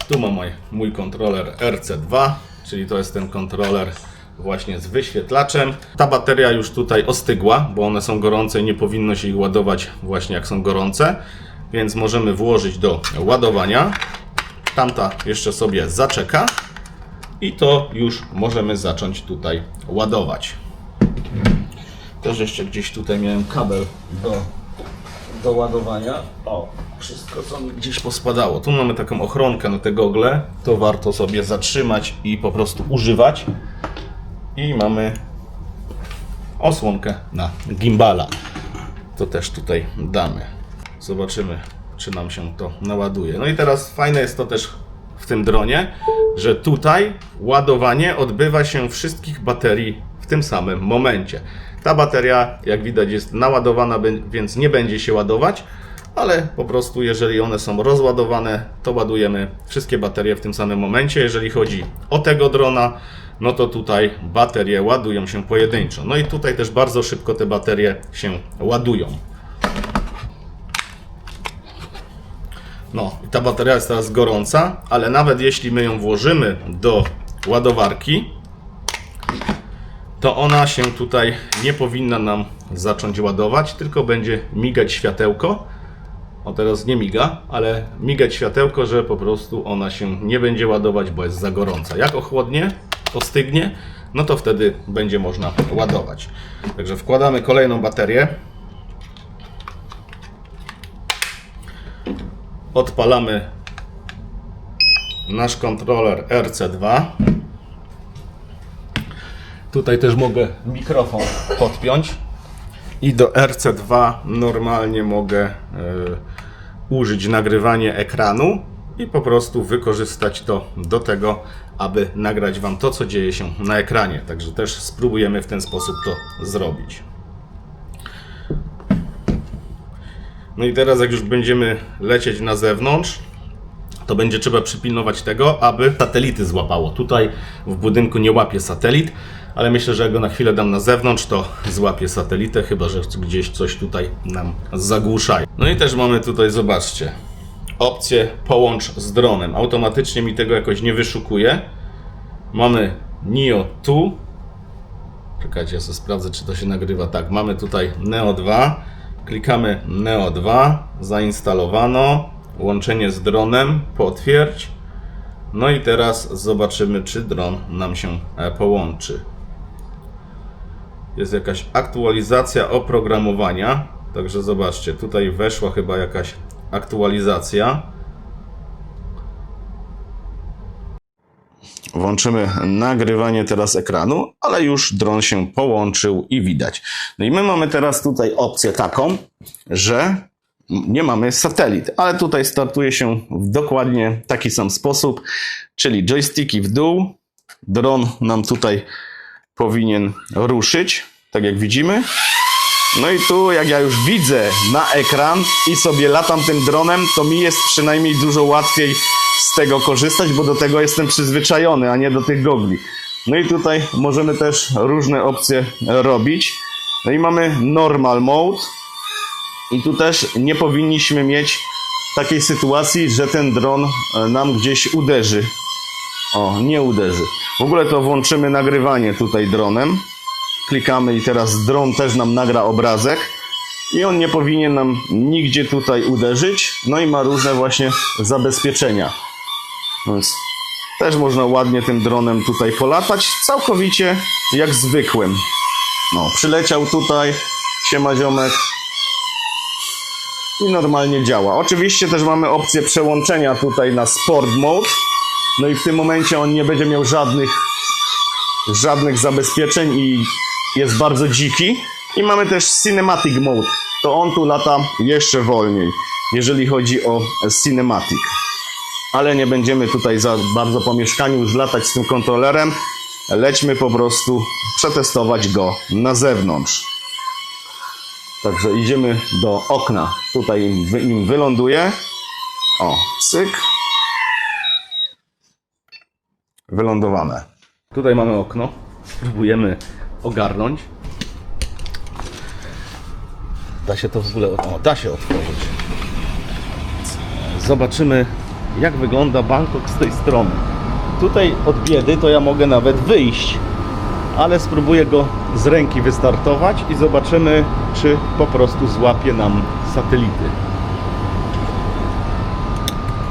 Tu mam mój kontroler RC2, czyli to jest ten kontroler właśnie z wyświetlaczem. Ta bateria już tutaj ostygła, bo one są gorące i nie powinno się ich ładować właśnie jak są gorące, więc możemy włożyć do ładowania. Tamta jeszcze sobie zaczeka i to już możemy zacząć tutaj ładować. Też jeszcze gdzieś tutaj miałem kabel do ładowania. O, wszystko co mi gdzieś pospadało. Tu mamy taką ochronkę na te gogle. To warto sobie zatrzymać i po prostu używać. I mamy osłonkę na gimbala. To też tutaj damy. Zobaczymy, czy nam się to naładuje. No i teraz fajne jest to też w tym dronie, że tutaj ładowanie odbywa się wszystkich baterii w tym samym momencie. Ta bateria, jak widać, jest naładowana, więc nie będzie się ładować, ale po prostu jeżeli one są rozładowane, to ładujemy wszystkie baterie w tym samym momencie. Jeżeli chodzi o tego drona, no to tutaj baterie ładują się pojedynczo. No i tutaj też bardzo szybko te baterie się ładują. No i ta bateria jest teraz gorąca, ale nawet jeśli my ją włożymy do ładowarki, to ona się tutaj nie powinna nam zacząć ładować, tylko będzie migać światełko. O, teraz nie miga, ale migać światełko, że po prostu ona się nie będzie ładować, bo jest za gorąca. Jak ochłodnie, ostygnie, no to wtedy będzie można ładować. Także wkładamy kolejną baterię. Odpalamy nasz kontroler RC2. Tutaj też mogę mikrofon podpiąć. I do RC2 normalnie mogę użyć nagrywania ekranu i po prostu wykorzystać to do tego, aby nagrać Wam to, co dzieje się na ekranie. Także też spróbujemy w ten sposób to zrobić. No i teraz jak już będziemy lecieć na zewnątrz, to będzie trzeba przypilnować tego, aby satelity złapało. Tutaj w budynku nie łapie satelit, ale myślę, że jak go na chwilę dam na zewnątrz, to złapie satelitę, chyba że gdzieś coś tutaj nam zagłuszają. No i też mamy tutaj, zobaczcie, opcję połącz z dronem. Automatycznie mi tego jakoś nie wyszukuje. Mamy Neo 2. Czekajcie, ja sobie sprawdzę, czy to się nagrywa. Tak, mamy tutaj Neo 2. Klikamy Neo 2. Zainstalowano. Łączenie z dronem. Potwierdź. No i teraz zobaczymy, czy dron nam się połączy. Jest jakaś aktualizacja oprogramowania. Także zobaczcie, tutaj weszła chyba jakaś aktualizacja. Włączymy nagrywanie teraz ekranu, ale już dron się połączył i widać. No i my mamy teraz tutaj opcję taką, że nie mamy satelit, ale tutaj startuje się w dokładnie taki sam sposób, czyli joysticki w dół, dron nam tutaj powinien ruszyć, tak jak widzimy. No i tu, jak ja już widzę na ekran i sobie latam tym dronem, to mi jest przynajmniej dużo łatwiej z tego korzystać, bo do tego jestem przyzwyczajony, a nie do tych gogli. No i tutaj możemy też różne opcje robić. No i mamy normal mode. I tu też nie powinniśmy mieć takiej sytuacji, że ten dron nam gdzieś uderzy. O, nie uderzy. W ogóle to włączymy nagrywanie tutaj dronem. Klikamy i teraz dron też nam nagra obrazek. I on nie powinien nam nigdzie tutaj uderzyć. No i ma różne właśnie zabezpieczenia. Więc też można ładnie tym dronem tutaj polatać. Całkowicie jak zwykłym. No, przyleciał tutaj. Siema ziomek. I normalnie działa. Oczywiście też mamy opcję przełączenia tutaj na Sport Mode. No i w tym momencie on nie będzie miał żadnych zabezpieczeń i jest bardzo dziki. I mamy też Cinematic Mode. To on tu lata jeszcze wolniej, jeżeli chodzi o Cinematic. Ale nie będziemy tutaj za bardzo po mieszkaniu już latać z tym kontrolerem. Lećmy po prostu przetestować go na zewnątrz. Także idziemy do okna. Tutaj im wyląduje. O, cyk. Wylądowane. Tutaj mamy okno. Spróbujemy ogarnąć. Da się to w ogóle... O, da się otworzyć. Zobaczymy, jak wygląda Bangkok z tej strony. Tutaj od biedy to ja mogę nawet wyjść. Ale spróbuję go z ręki wystartować i zobaczymy, czy po prostu złapie nam satelity.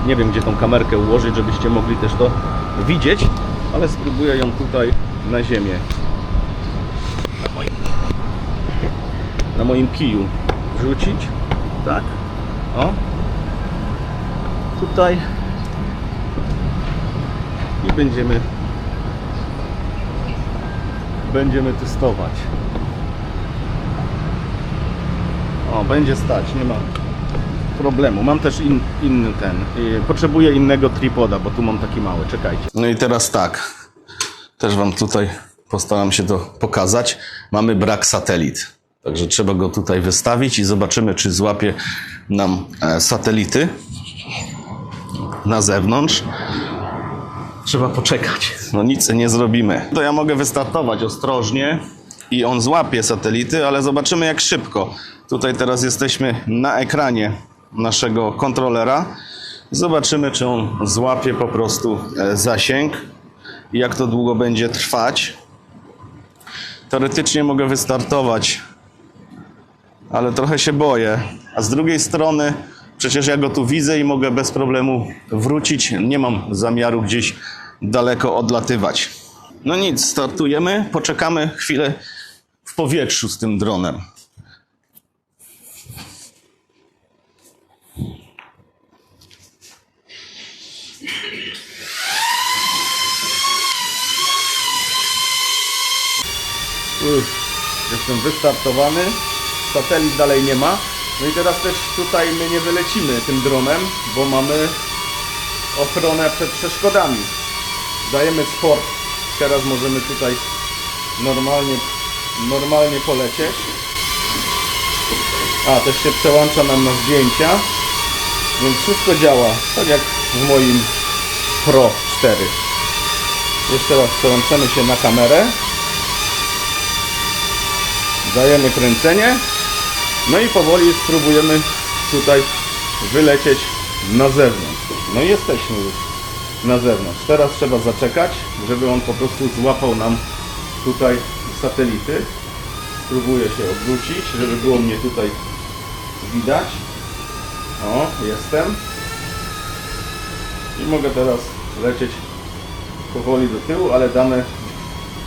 Nie wiem, gdzie tą kamerkę ułożyć, żebyście mogli też to widzieć, ale spróbuję ją tutaj na ziemię. Na moim kiju rzucić. Tak. O. Tutaj. I będziemy testować. O, będzie stać, nie ma problemu. Mam też inny potrzebuję innego tripoda, bo tu mam taki mały, czekajcie. No i teraz tak, też wam tutaj postaram się to pokazać. Mamy brak satelit, także trzeba go tutaj wystawić i zobaczymy, czy złapie nam satelity na zewnątrz. Trzeba poczekać. No nic nie zrobimy. To ja mogę wystartować ostrożnie i on złapie satelity, ale zobaczymy jak szybko. Tutaj teraz jesteśmy na ekranie naszego kontrolera. Zobaczymy, czy on złapie po prostu zasięg i jak to długo będzie trwać. Teoretycznie mogę wystartować, ale trochę się boję. A z drugiej strony przecież ja go tu widzę i mogę bez problemu wrócić. Nie mam zamiaru gdzieś daleko odlatywać. No nic, startujemy. Poczekamy chwilę w powietrzu z tym dronem. Jestem wystartowany. Satelit dalej nie ma. No i teraz też tutaj my nie wylecimy tym dronem, bo mamy ochronę przed przeszkodami. Dajemy sport. Teraz możemy tutaj normalnie polecieć. A, też się przełącza nam na zdjęcia. Więc wszystko działa, tak jak w moim Pro 4. Jeszcze raz przełączymy się na kamerę. Dajemy kręcenie. No i powoli spróbujemy tutaj wylecieć na zewnątrz. No i jesteśmy już na zewnątrz. Teraz trzeba zaczekać, żeby on po prostu złapał nam tutaj satelity. Spróbuję się odwrócić, żeby było mnie tutaj widać. O, jestem. I mogę teraz lecieć powoli do tyłu, ale damy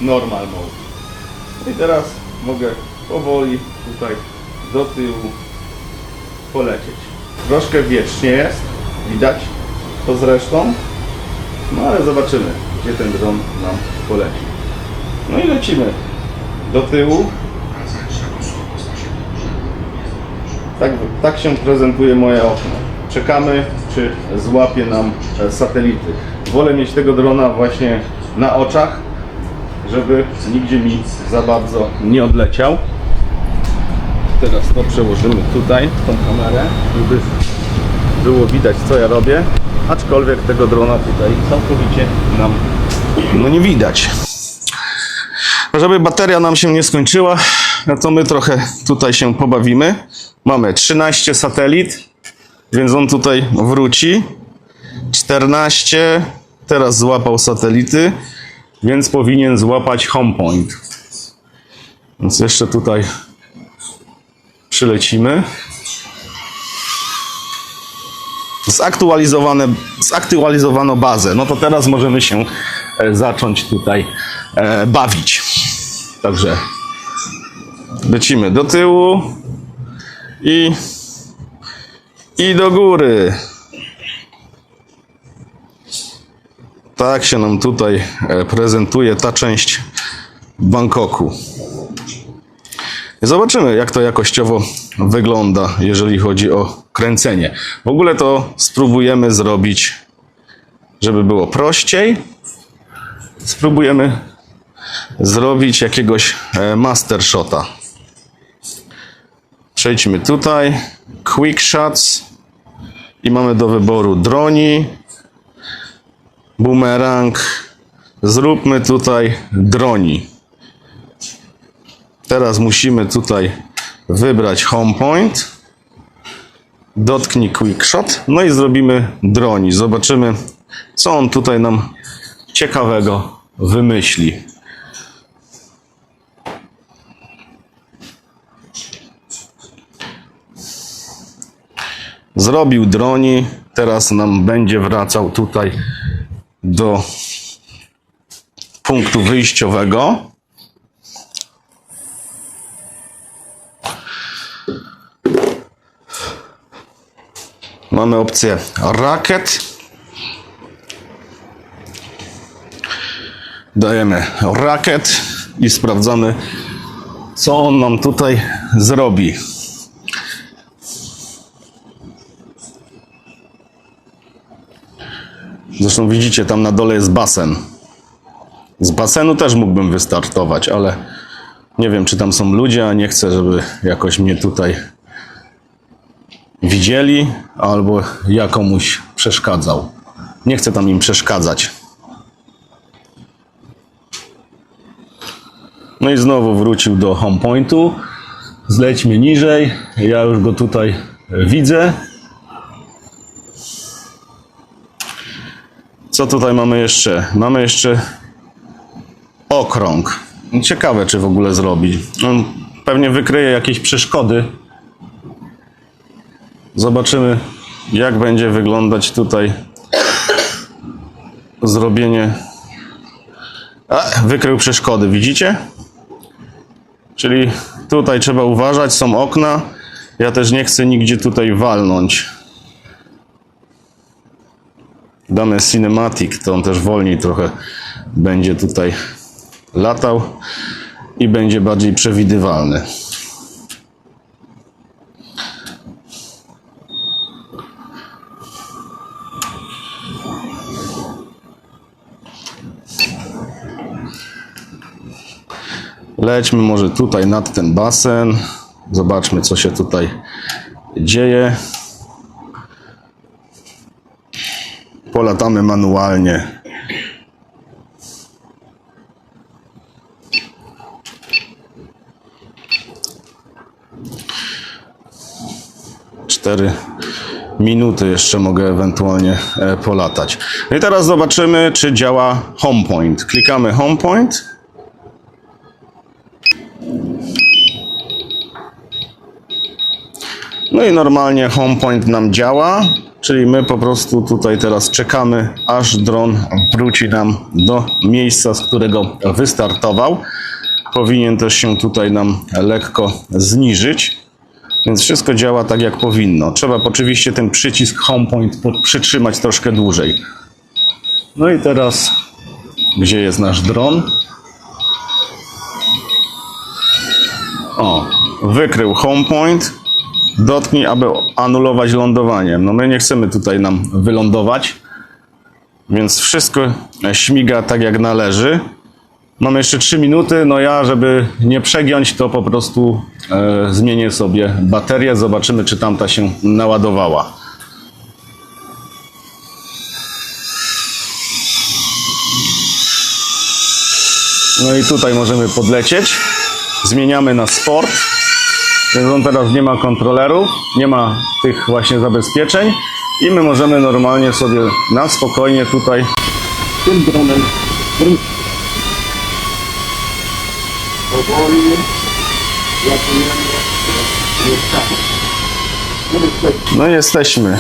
normal mode. I teraz mogę powoli tutaj do tyłu polecieć. Troszkę wiecznie jest, widać to zresztą. No ale zobaczymy, gdzie ten dron nam poleci. No i lecimy do tyłu. Tak się prezentuje moje okno. Czekamy, czy złapie nam satelity. Wolę mieć tego drona właśnie na oczach, żeby nigdzie mi za bardzo nie odleciał. Teraz to przełożymy tutaj, tą kamerę, żeby było widać, co ja robię. Aczkolwiek tego drona tutaj całkowicie nam nie widać. Żeby bateria nam się nie skończyła, no to my trochę tutaj się pobawimy. Mamy 13 satelit, więc on tutaj wróci. 14, teraz złapał satelity, więc powinien złapać home point. Więc jeszcze tutaj przylecimy. Zaktualizowano bazę. No to teraz możemy się zacząć tutaj bawić. Także lecimy do tyłu i do góry. Tak się nam tutaj prezentuje ta część Bangkoku. Zobaczymy, jak to jakościowo wygląda, jeżeli chodzi o kręcenie. W ogóle to spróbujemy zrobić, żeby było prościej. Spróbujemy zrobić jakiegoś master shota. Przejdźmy tutaj, quick shots i mamy do wyboru droni, boomerang. Zróbmy tutaj droni. Teraz musimy tutaj wybrać home point. Dotknij quick shot. No i zrobimy droni. Zobaczymy, co on tutaj nam ciekawego wymyśli. Zrobił droni. Teraz nam będzie wracał tutaj do punktu wyjściowego. Mamy opcję rakiet. Dajemy rakiet i sprawdzamy, co on nam tutaj zrobi. Zresztą widzicie, tam na dole jest basen. Z basenu też mógłbym wystartować, ale nie wiem, czy tam są ludzie, a nie chcę, żeby jakoś mnie tutaj widzieli, albo ja komuś przeszkadzał. Nie chcę tam im przeszkadzać. No i znowu wrócił do home pointu. Zlećmy niżej. Ja już go tutaj widzę. Co tutaj mamy jeszcze? Mamy jeszcze okrąg. Ciekawe, czy w ogóle zrobi. On pewnie wykryje jakieś przeszkody. Zobaczymy, jak będzie wyglądać tutaj zrobienie. Wykrył przeszkody, widzicie? Czyli tutaj trzeba uważać, są okna. Ja też nie chcę nigdzie tutaj walnąć. Damy cinematic, to on też wolniej trochę będzie tutaj latał i będzie bardziej przewidywalny. Lećmy może tutaj nad ten basen. Zobaczmy, co się tutaj dzieje. Polatamy manualnie. 4 minuty jeszcze mogę ewentualnie polatać. No i teraz zobaczymy, czy działa HomePoint. Klikamy HomePoint. No i normalnie HomePoint nam działa, czyli my po prostu tutaj teraz czekamy, aż dron wróci nam do miejsca, z którego wystartował. Powinien też się tutaj nam lekko zniżyć, więc wszystko działa tak jak powinno. Trzeba oczywiście ten przycisk HomePoint przytrzymać troszkę dłużej. No i teraz, gdzie jest nasz dron? O, wykrył HomePoint. Dotknij, aby anulować lądowanie. No my nie chcemy tutaj nam wylądować, więc wszystko śmiga tak jak należy. Mamy jeszcze 3 minuty, no ja, żeby nie przegiąć, to po prostu zmienię sobie baterię. Zobaczymy, czy tamta się naładowała. No i tutaj możemy podlecieć. Zmieniamy na sport. Więc on teraz nie ma kontrolerów, nie ma tych właśnie zabezpieczeń i my możemy normalnie sobie na spokojnie tutaj tym dronem powoli no jesteśmy.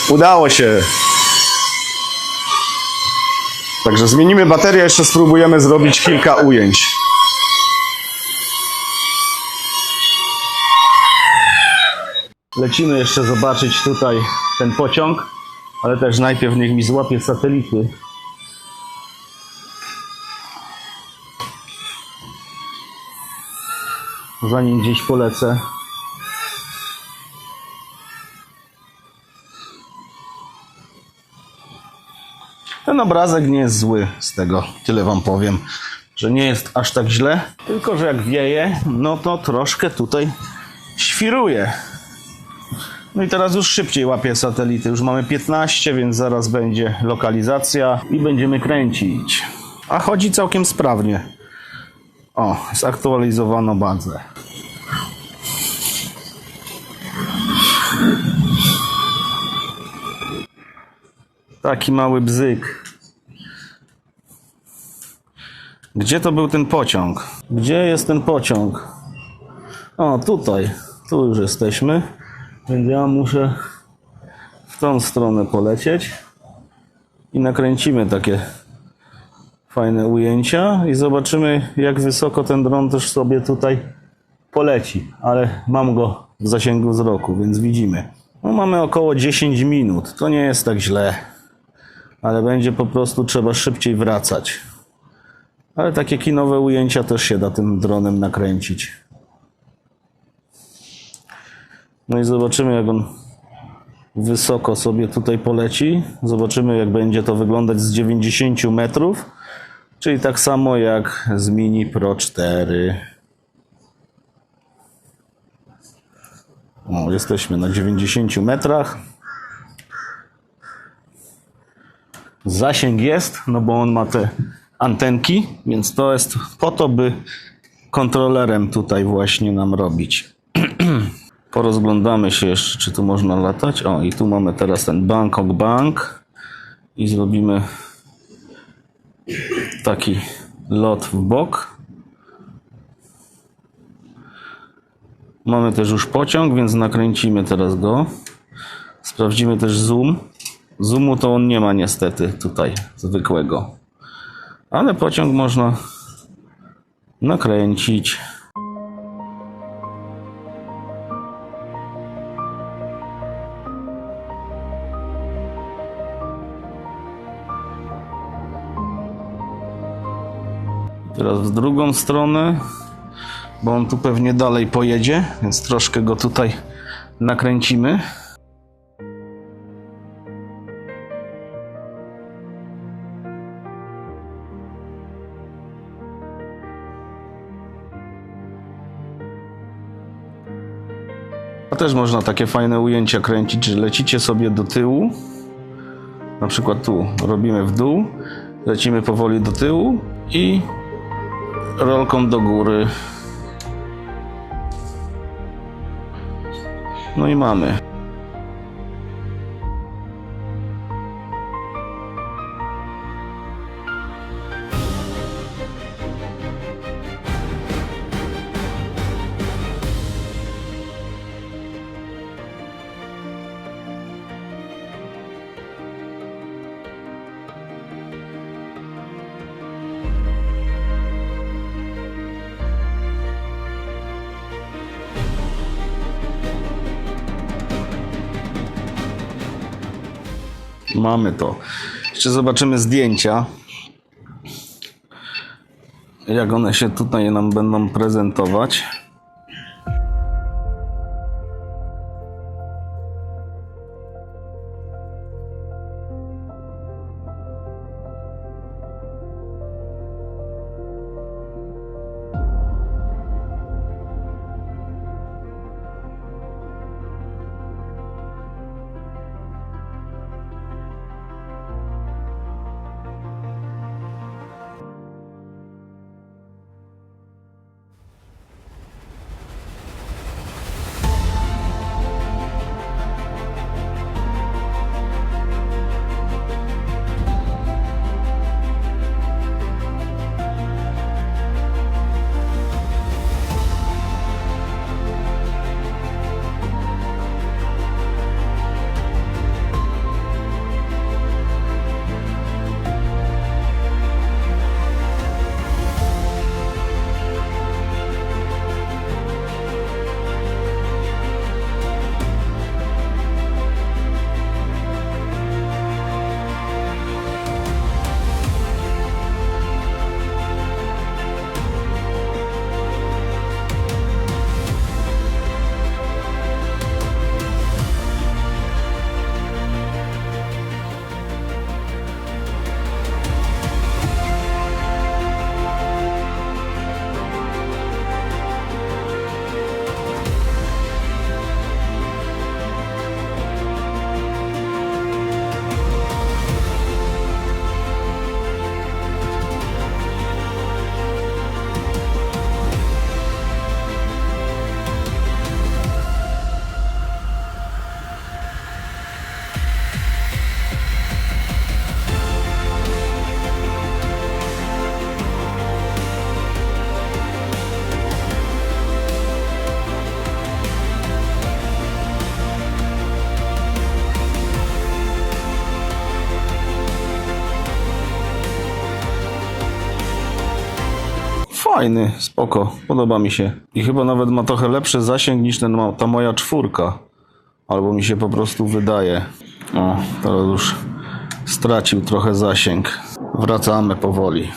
Udało się. Także zmienimy baterię, jeszcze spróbujemy zrobić kilka ujęć. Lecimy jeszcze zobaczyć tutaj ten pociąg, ale też najpierw niech mi złapie satelity. Zanim gdzieś polecę. Ten obrazek nie jest zły z tego, tyle wam powiem, że nie jest aż tak źle, tylko że jak wieje, no to troszkę tutaj świruje. No i teraz już szybciej łapię satelity. Już mamy 15, więc zaraz będzie lokalizacja i będziemy kręcić. A chodzi całkiem sprawnie. O, zaktualizowano bazę. Taki mały bzyk. Gdzie to był ten pociąg? Gdzie jest ten pociąg? O, tutaj. Tu już jesteśmy. Więc ja muszę w tą stronę polecieć i nakręcimy takie fajne ujęcia i zobaczymy, jak wysoko ten dron też sobie tutaj poleci, ale mam go w zasięgu wzroku, więc widzimy. No, mamy około 10 minut, to nie jest tak źle, ale będzie po prostu trzeba szybciej wracać. Ale takie kinowe ujęcia też się da tym dronem nakręcić. No i zobaczymy, jak on wysoko sobie tutaj poleci. Zobaczymy, jak będzie to wyglądać z 90 metrów. Czyli tak samo jak z Mini Pro 4. O, jesteśmy na 90 metrach. Zasięg jest, no bo on ma te antenki, więc to jest po to, by kontrolerem tutaj właśnie nam robić. Porozglądamy się jeszcze, czy tu można latać. O, i tu mamy teraz ten Bangkok Bank i zrobimy taki lot w bok. Mamy też już pociąg, więc nakręcimy teraz go. Sprawdzimy też zoom. Zoomu to on nie ma niestety tutaj zwykłego. Ale pociąg można nakręcić. Teraz w drugą stronę, bo on tu pewnie dalej pojedzie, więc troszkę go tutaj nakręcimy. A też można takie fajne ujęcia kręcić, że lecicie sobie do tyłu. Na przykład tu robimy w dół, lecimy powoli do tyłu i rolką do góry. No i mamy. Mamy to. Jeszcze zobaczymy zdjęcia. Jak one się tutaj nam będą prezentować. Fajny, spoko, podoba mi się. I chyba nawet ma trochę lepszy zasięg niż ta moja 4. Albo mi się po prostu wydaje. O, teraz już stracił trochę zasięg. Wracamy powoli.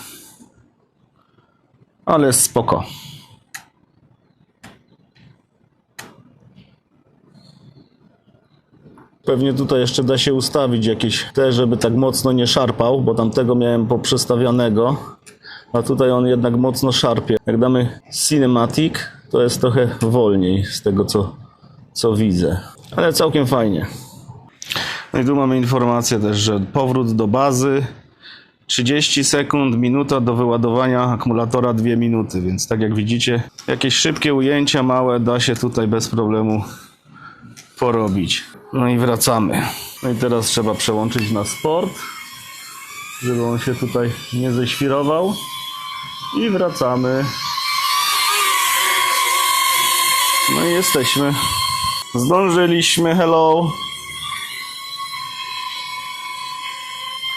Ale jest spoko. Pewnie tutaj jeszcze da się ustawić jakieś te, żeby tak mocno nie szarpał, bo tamtego miałem poprzestawianego. A tutaj on jednak mocno szarpie. Jak damy Cinematic, to jest trochę wolniej z tego co widzę. Ale całkiem fajnie. No i tu mamy informację też, że powrót do bazy 30 sekund, minuta do wyładowania akumulatora 2 minuty. Więc tak jak widzicie, jakieś szybkie ujęcia małe da się tutaj bez problemu porobić. No i wracamy. No i teraz trzeba przełączyć na sport, żeby on się tutaj nie ześwirował. I wracamy. No i jesteśmy. Zdążyliśmy, hello.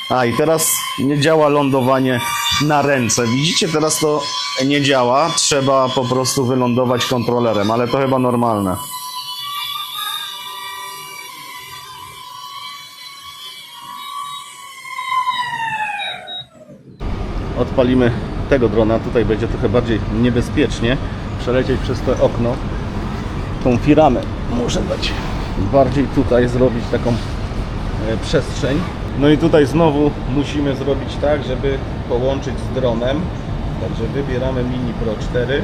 A i teraz nie działa lądowanie na ręce. Widzicie, teraz to nie działa. Trzeba po prostu wylądować kontrolerem, ale to chyba normalne. Odpalimy tego drona, tutaj będzie trochę bardziej niebezpiecznie przelecieć przez to okno. Tą firamę muszę dać bardziej tutaj, zrobić taką przestrzeń. No i tutaj znowu musimy zrobić tak, żeby połączyć z dronem. Także wybieramy Mini Pro 4,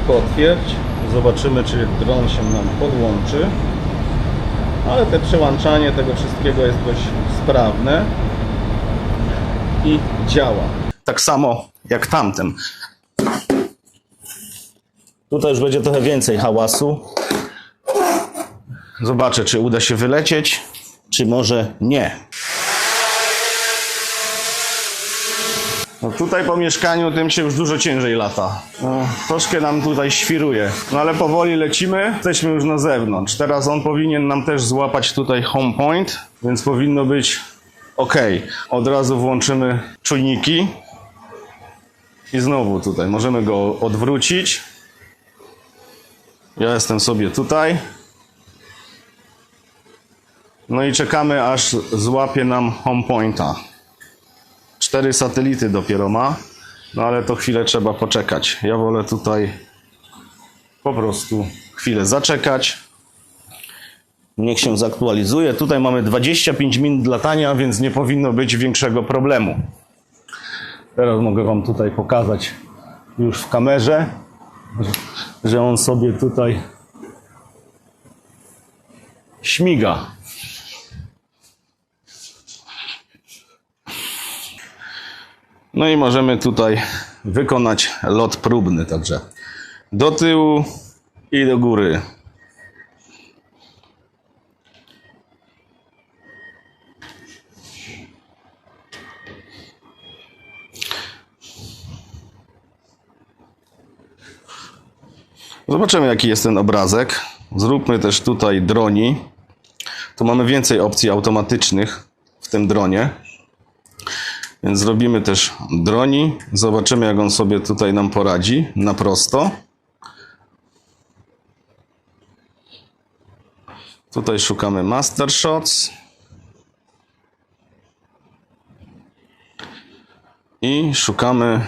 potwierdź, zobaczymy czy dron się nam podłączy. Ale te przełączanie tego wszystkiego jest dość sprawne i działa. Tak samo jak tamten. Tutaj już będzie trochę więcej hałasu. Zobaczę, czy uda się wylecieć, czy może nie. No tutaj po mieszkaniu tym się już dużo ciężej lata. No, troszkę nam tutaj świruje. No ale powoli lecimy. Jesteśmy już na zewnątrz. Teraz on powinien nam też złapać tutaj home point, więc powinno być ok. Od razu włączymy czujniki. I znowu tutaj możemy go odwrócić. Ja jestem sobie tutaj. No i czekamy, aż złapie nam homepointa. 4 satelity dopiero ma, no ale to chwilę trzeba poczekać. Ja wolę tutaj po prostu chwilę zaczekać. Niech się zaktualizuje. Tutaj mamy 25 minut latania, więc nie powinno być większego problemu. Teraz mogę Wam tutaj pokazać już w kamerze, że on sobie tutaj śmiga. No i możemy tutaj wykonać lot próbny, także do tyłu i do góry. Zobaczymy, jaki jest ten obrazek. Zróbmy też tutaj droni. Tu mamy więcej opcji automatycznych w tym dronie. Więc zrobimy też droni. Zobaczymy, jak on sobie tutaj nam poradzi na prosto. Tutaj szukamy master shots. I szukamy,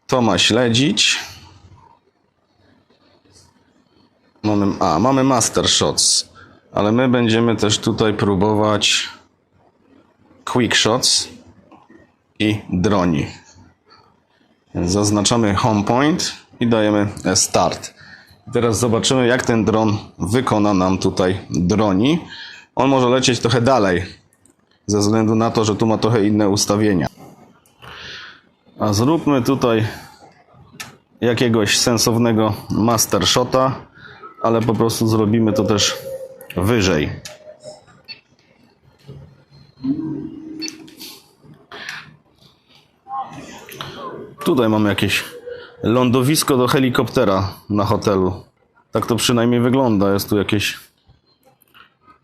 to ma śledzić. Mamy master shots, ale my będziemy też tutaj próbować quick shots i droni. Więc zaznaczamy home point i dajemy start. Teraz zobaczymy, jak ten dron wykona nam tutaj droni. On może lecieć trochę dalej, ze względu na to, że tu ma trochę inne ustawienia. A zróbmy tutaj jakiegoś sensownego master shota, ale po prostu zrobimy to też wyżej. Tutaj mamy jakieś lądowisko do helikoptera na hotelu. Tak to przynajmniej wygląda. Jest tu jakieś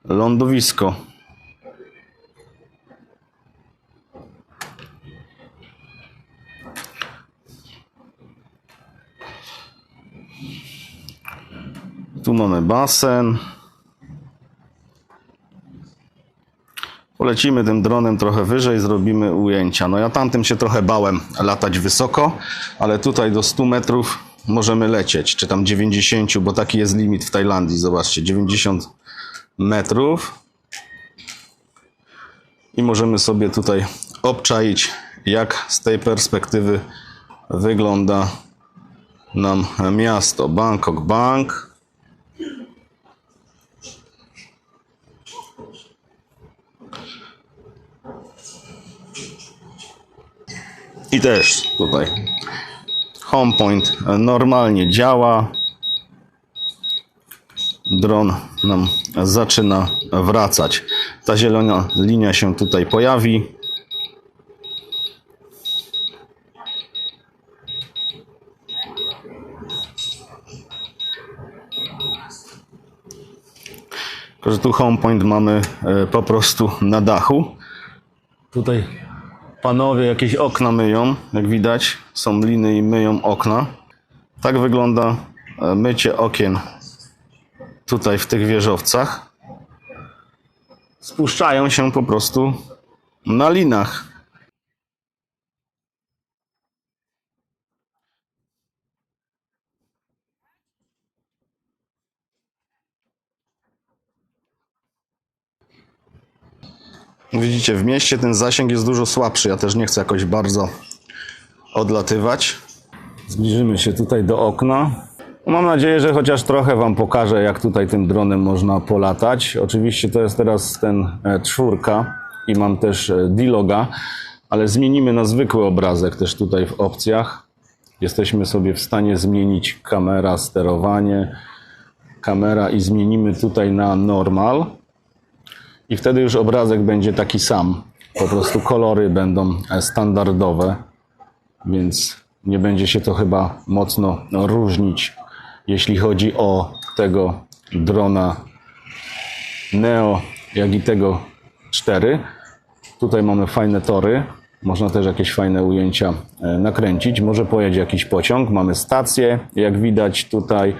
lądowisko. Tu mamy basen. Polecimy tym dronem trochę wyżej, zrobimy ujęcia. No ja tamtym się trochę bałem latać wysoko, ale tutaj do 100 metrów możemy lecieć, czy tam 90, bo taki jest limit w Tajlandii. Zobaczcie, 90 metrów. I możemy sobie tutaj obczaić, jak z tej perspektywy wygląda nam miasto. Bangkok Bank. I też tutaj home point normalnie działa. Dron nam zaczyna wracać. Ta zielona linia się tutaj pojawi. Tylko że tu home point mamy po prostu na dachu. Tutaj panowie jakieś okna myją, jak widać, są liny i myją okna. Tak wygląda mycie okien tutaj w tych wieżowcach. Spuszczają się po prostu na linach. Widzicie, w mieście ten zasięg jest dużo słabszy. Ja też nie chcę jakoś bardzo odlatywać. Zbliżymy się tutaj do okna. Mam nadzieję, że chociaż trochę Wam pokażę, jak tutaj tym dronem można polatać. Oczywiście to jest teraz ten 4 i mam też D-Loga, ale zmienimy na zwykły obrazek też tutaj w opcjach. Jesteśmy sobie w stanie zmienić kamera, sterowanie, kamera i zmienimy tutaj na normal. I wtedy już obrazek będzie taki sam. Po prostu kolory będą standardowe, więc nie będzie się to chyba mocno różnić, jeśli chodzi o tego drona Neo, jak i tego 4. Tutaj mamy fajne tory. Można też jakieś fajne ujęcia nakręcić. Może pojedzie jakiś pociąg. Mamy stację, jak widać tutaj.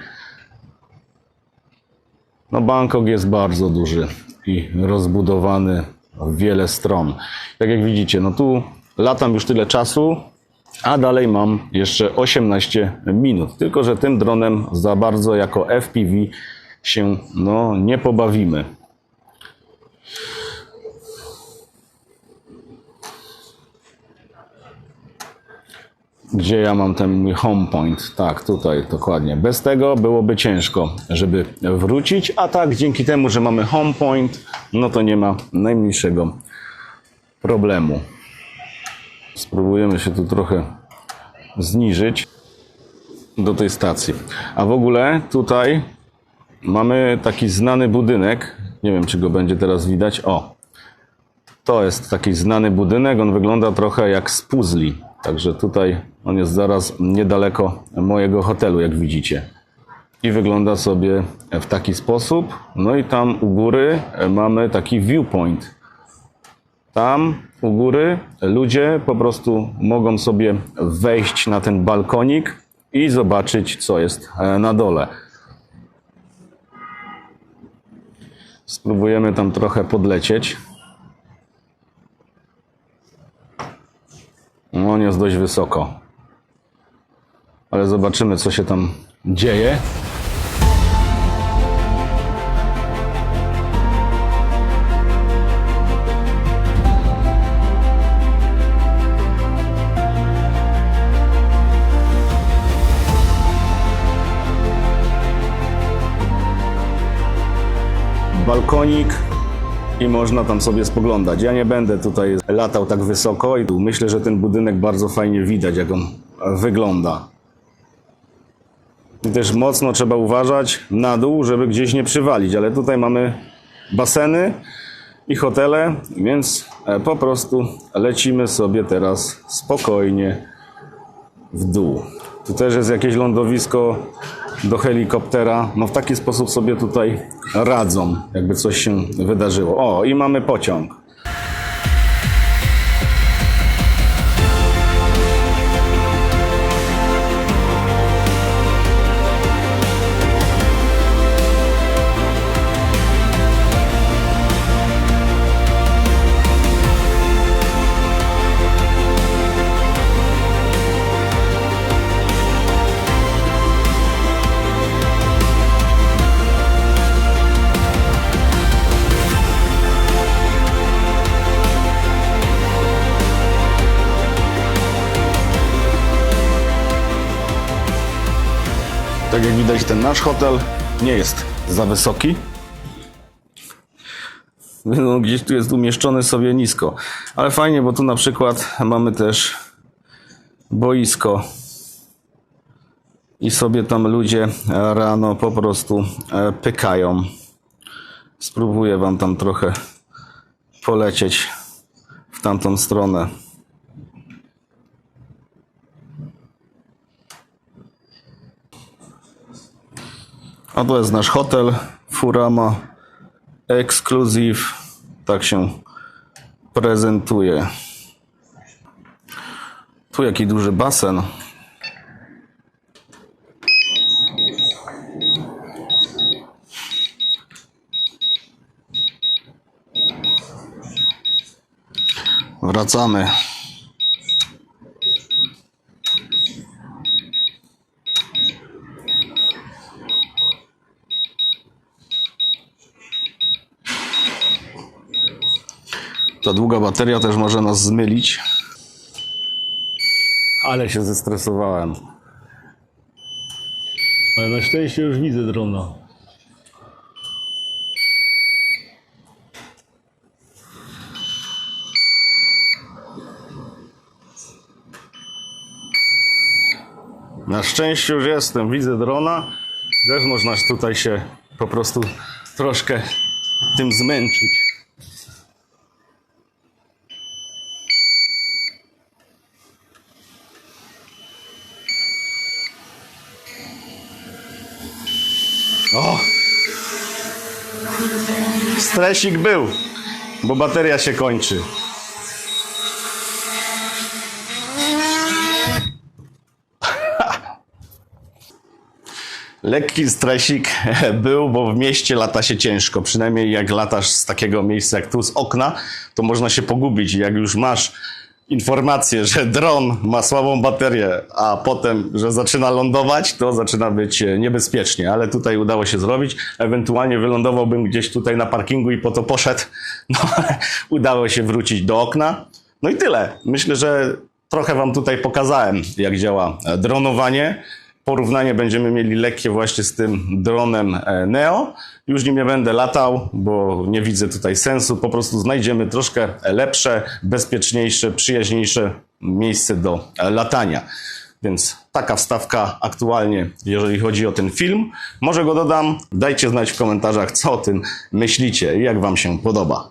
No Bangkok jest bardzo duży i rozbudowany w wiele stron. Tak jak widzicie, no tu latam już tyle czasu, a dalej mam jeszcze 18 minut. Tylko że tym dronem za bardzo jako FPV się nie pobawimy. Gdzie ja mam ten mój home point? Tak, tutaj dokładnie. Bez tego byłoby ciężko, żeby wrócić, a tak dzięki temu, że mamy home point, no to nie ma najmniejszego problemu. Spróbujemy się tu trochę zniżyć do tej stacji. A w ogóle tutaj mamy taki znany budynek. Nie wiem, czy go będzie teraz widać. O, to jest taki znany budynek. On wygląda trochę jak z puzli. Także tutaj on jest zaraz niedaleko mojego hotelu, jak widzicie. I wygląda sobie w taki sposób. No i tam u góry mamy taki viewpoint. Tam u góry ludzie po prostu mogą sobie wejść na ten balkonik i zobaczyć, co jest na dole. Spróbujemy tam trochę podlecieć. No, on jest dość wysoko. Ale zobaczymy, co się tam dzieje. Balkonik i można tam sobie spoglądać. Ja nie będę tutaj latał tak wysoko i myślę, że ten budynek bardzo fajnie widać, jak on wygląda. I też mocno trzeba uważać na dół, żeby gdzieś nie przywalić, ale tutaj mamy baseny i hotele, więc po prostu lecimy sobie teraz spokojnie w dół. Tu też jest jakieś lądowisko do helikoptera. No w taki sposób sobie tutaj radzą, jakby coś się wydarzyło. O, i mamy pociąg. Tak jak widać, ten nasz hotel nie jest za wysoki. No, gdzieś tu jest umieszczony sobie nisko. Ale fajnie, bo tu na przykład mamy też boisko. I sobie tam ludzie rano po prostu pykają. Spróbuję wam tam trochę polecieć w tamtą stronę. A to jest nasz hotel Furama Exclusive. Tak się prezentuje. Tu jaki duży basen. Wracamy. Ta długa bateria też może nas zmylić. Ale się zestresowałem. Ale na szczęście już widzę drona. Na szczęście już jestem, widzę drona. Też można tutaj się po prostu troszkę tym zmęczyć. O! Stresik był, bo bateria się kończy. Lekki stresik był, bo w mieście lata się ciężko. Przynajmniej jak latasz z takiego miejsca jak tu, z okna, to można się pogubić. Jak już masz informację, że dron ma słabą baterię, a potem, że zaczyna lądować, to zaczyna być niebezpiecznie. Ale tutaj udało się zrobić. Ewentualnie wylądowałbym gdzieś tutaj na parkingu i po to poszedł. No, ale udało się wrócić do okna. No i tyle. Myślę, że trochę wam tutaj pokazałem, jak działa dronowanie. Porównanie będziemy mieli lekkie właśnie z tym dronem Neo. Już nim nie będę latał, bo nie widzę tutaj sensu. Po prostu znajdziemy troszkę lepsze, bezpieczniejsze, przyjaźniejsze miejsce do latania. Więc taka wstawka aktualnie, jeżeli chodzi o ten film. Może go dodam. Dajcie znać w komentarzach, co o tym myślicie i jak wam się podoba.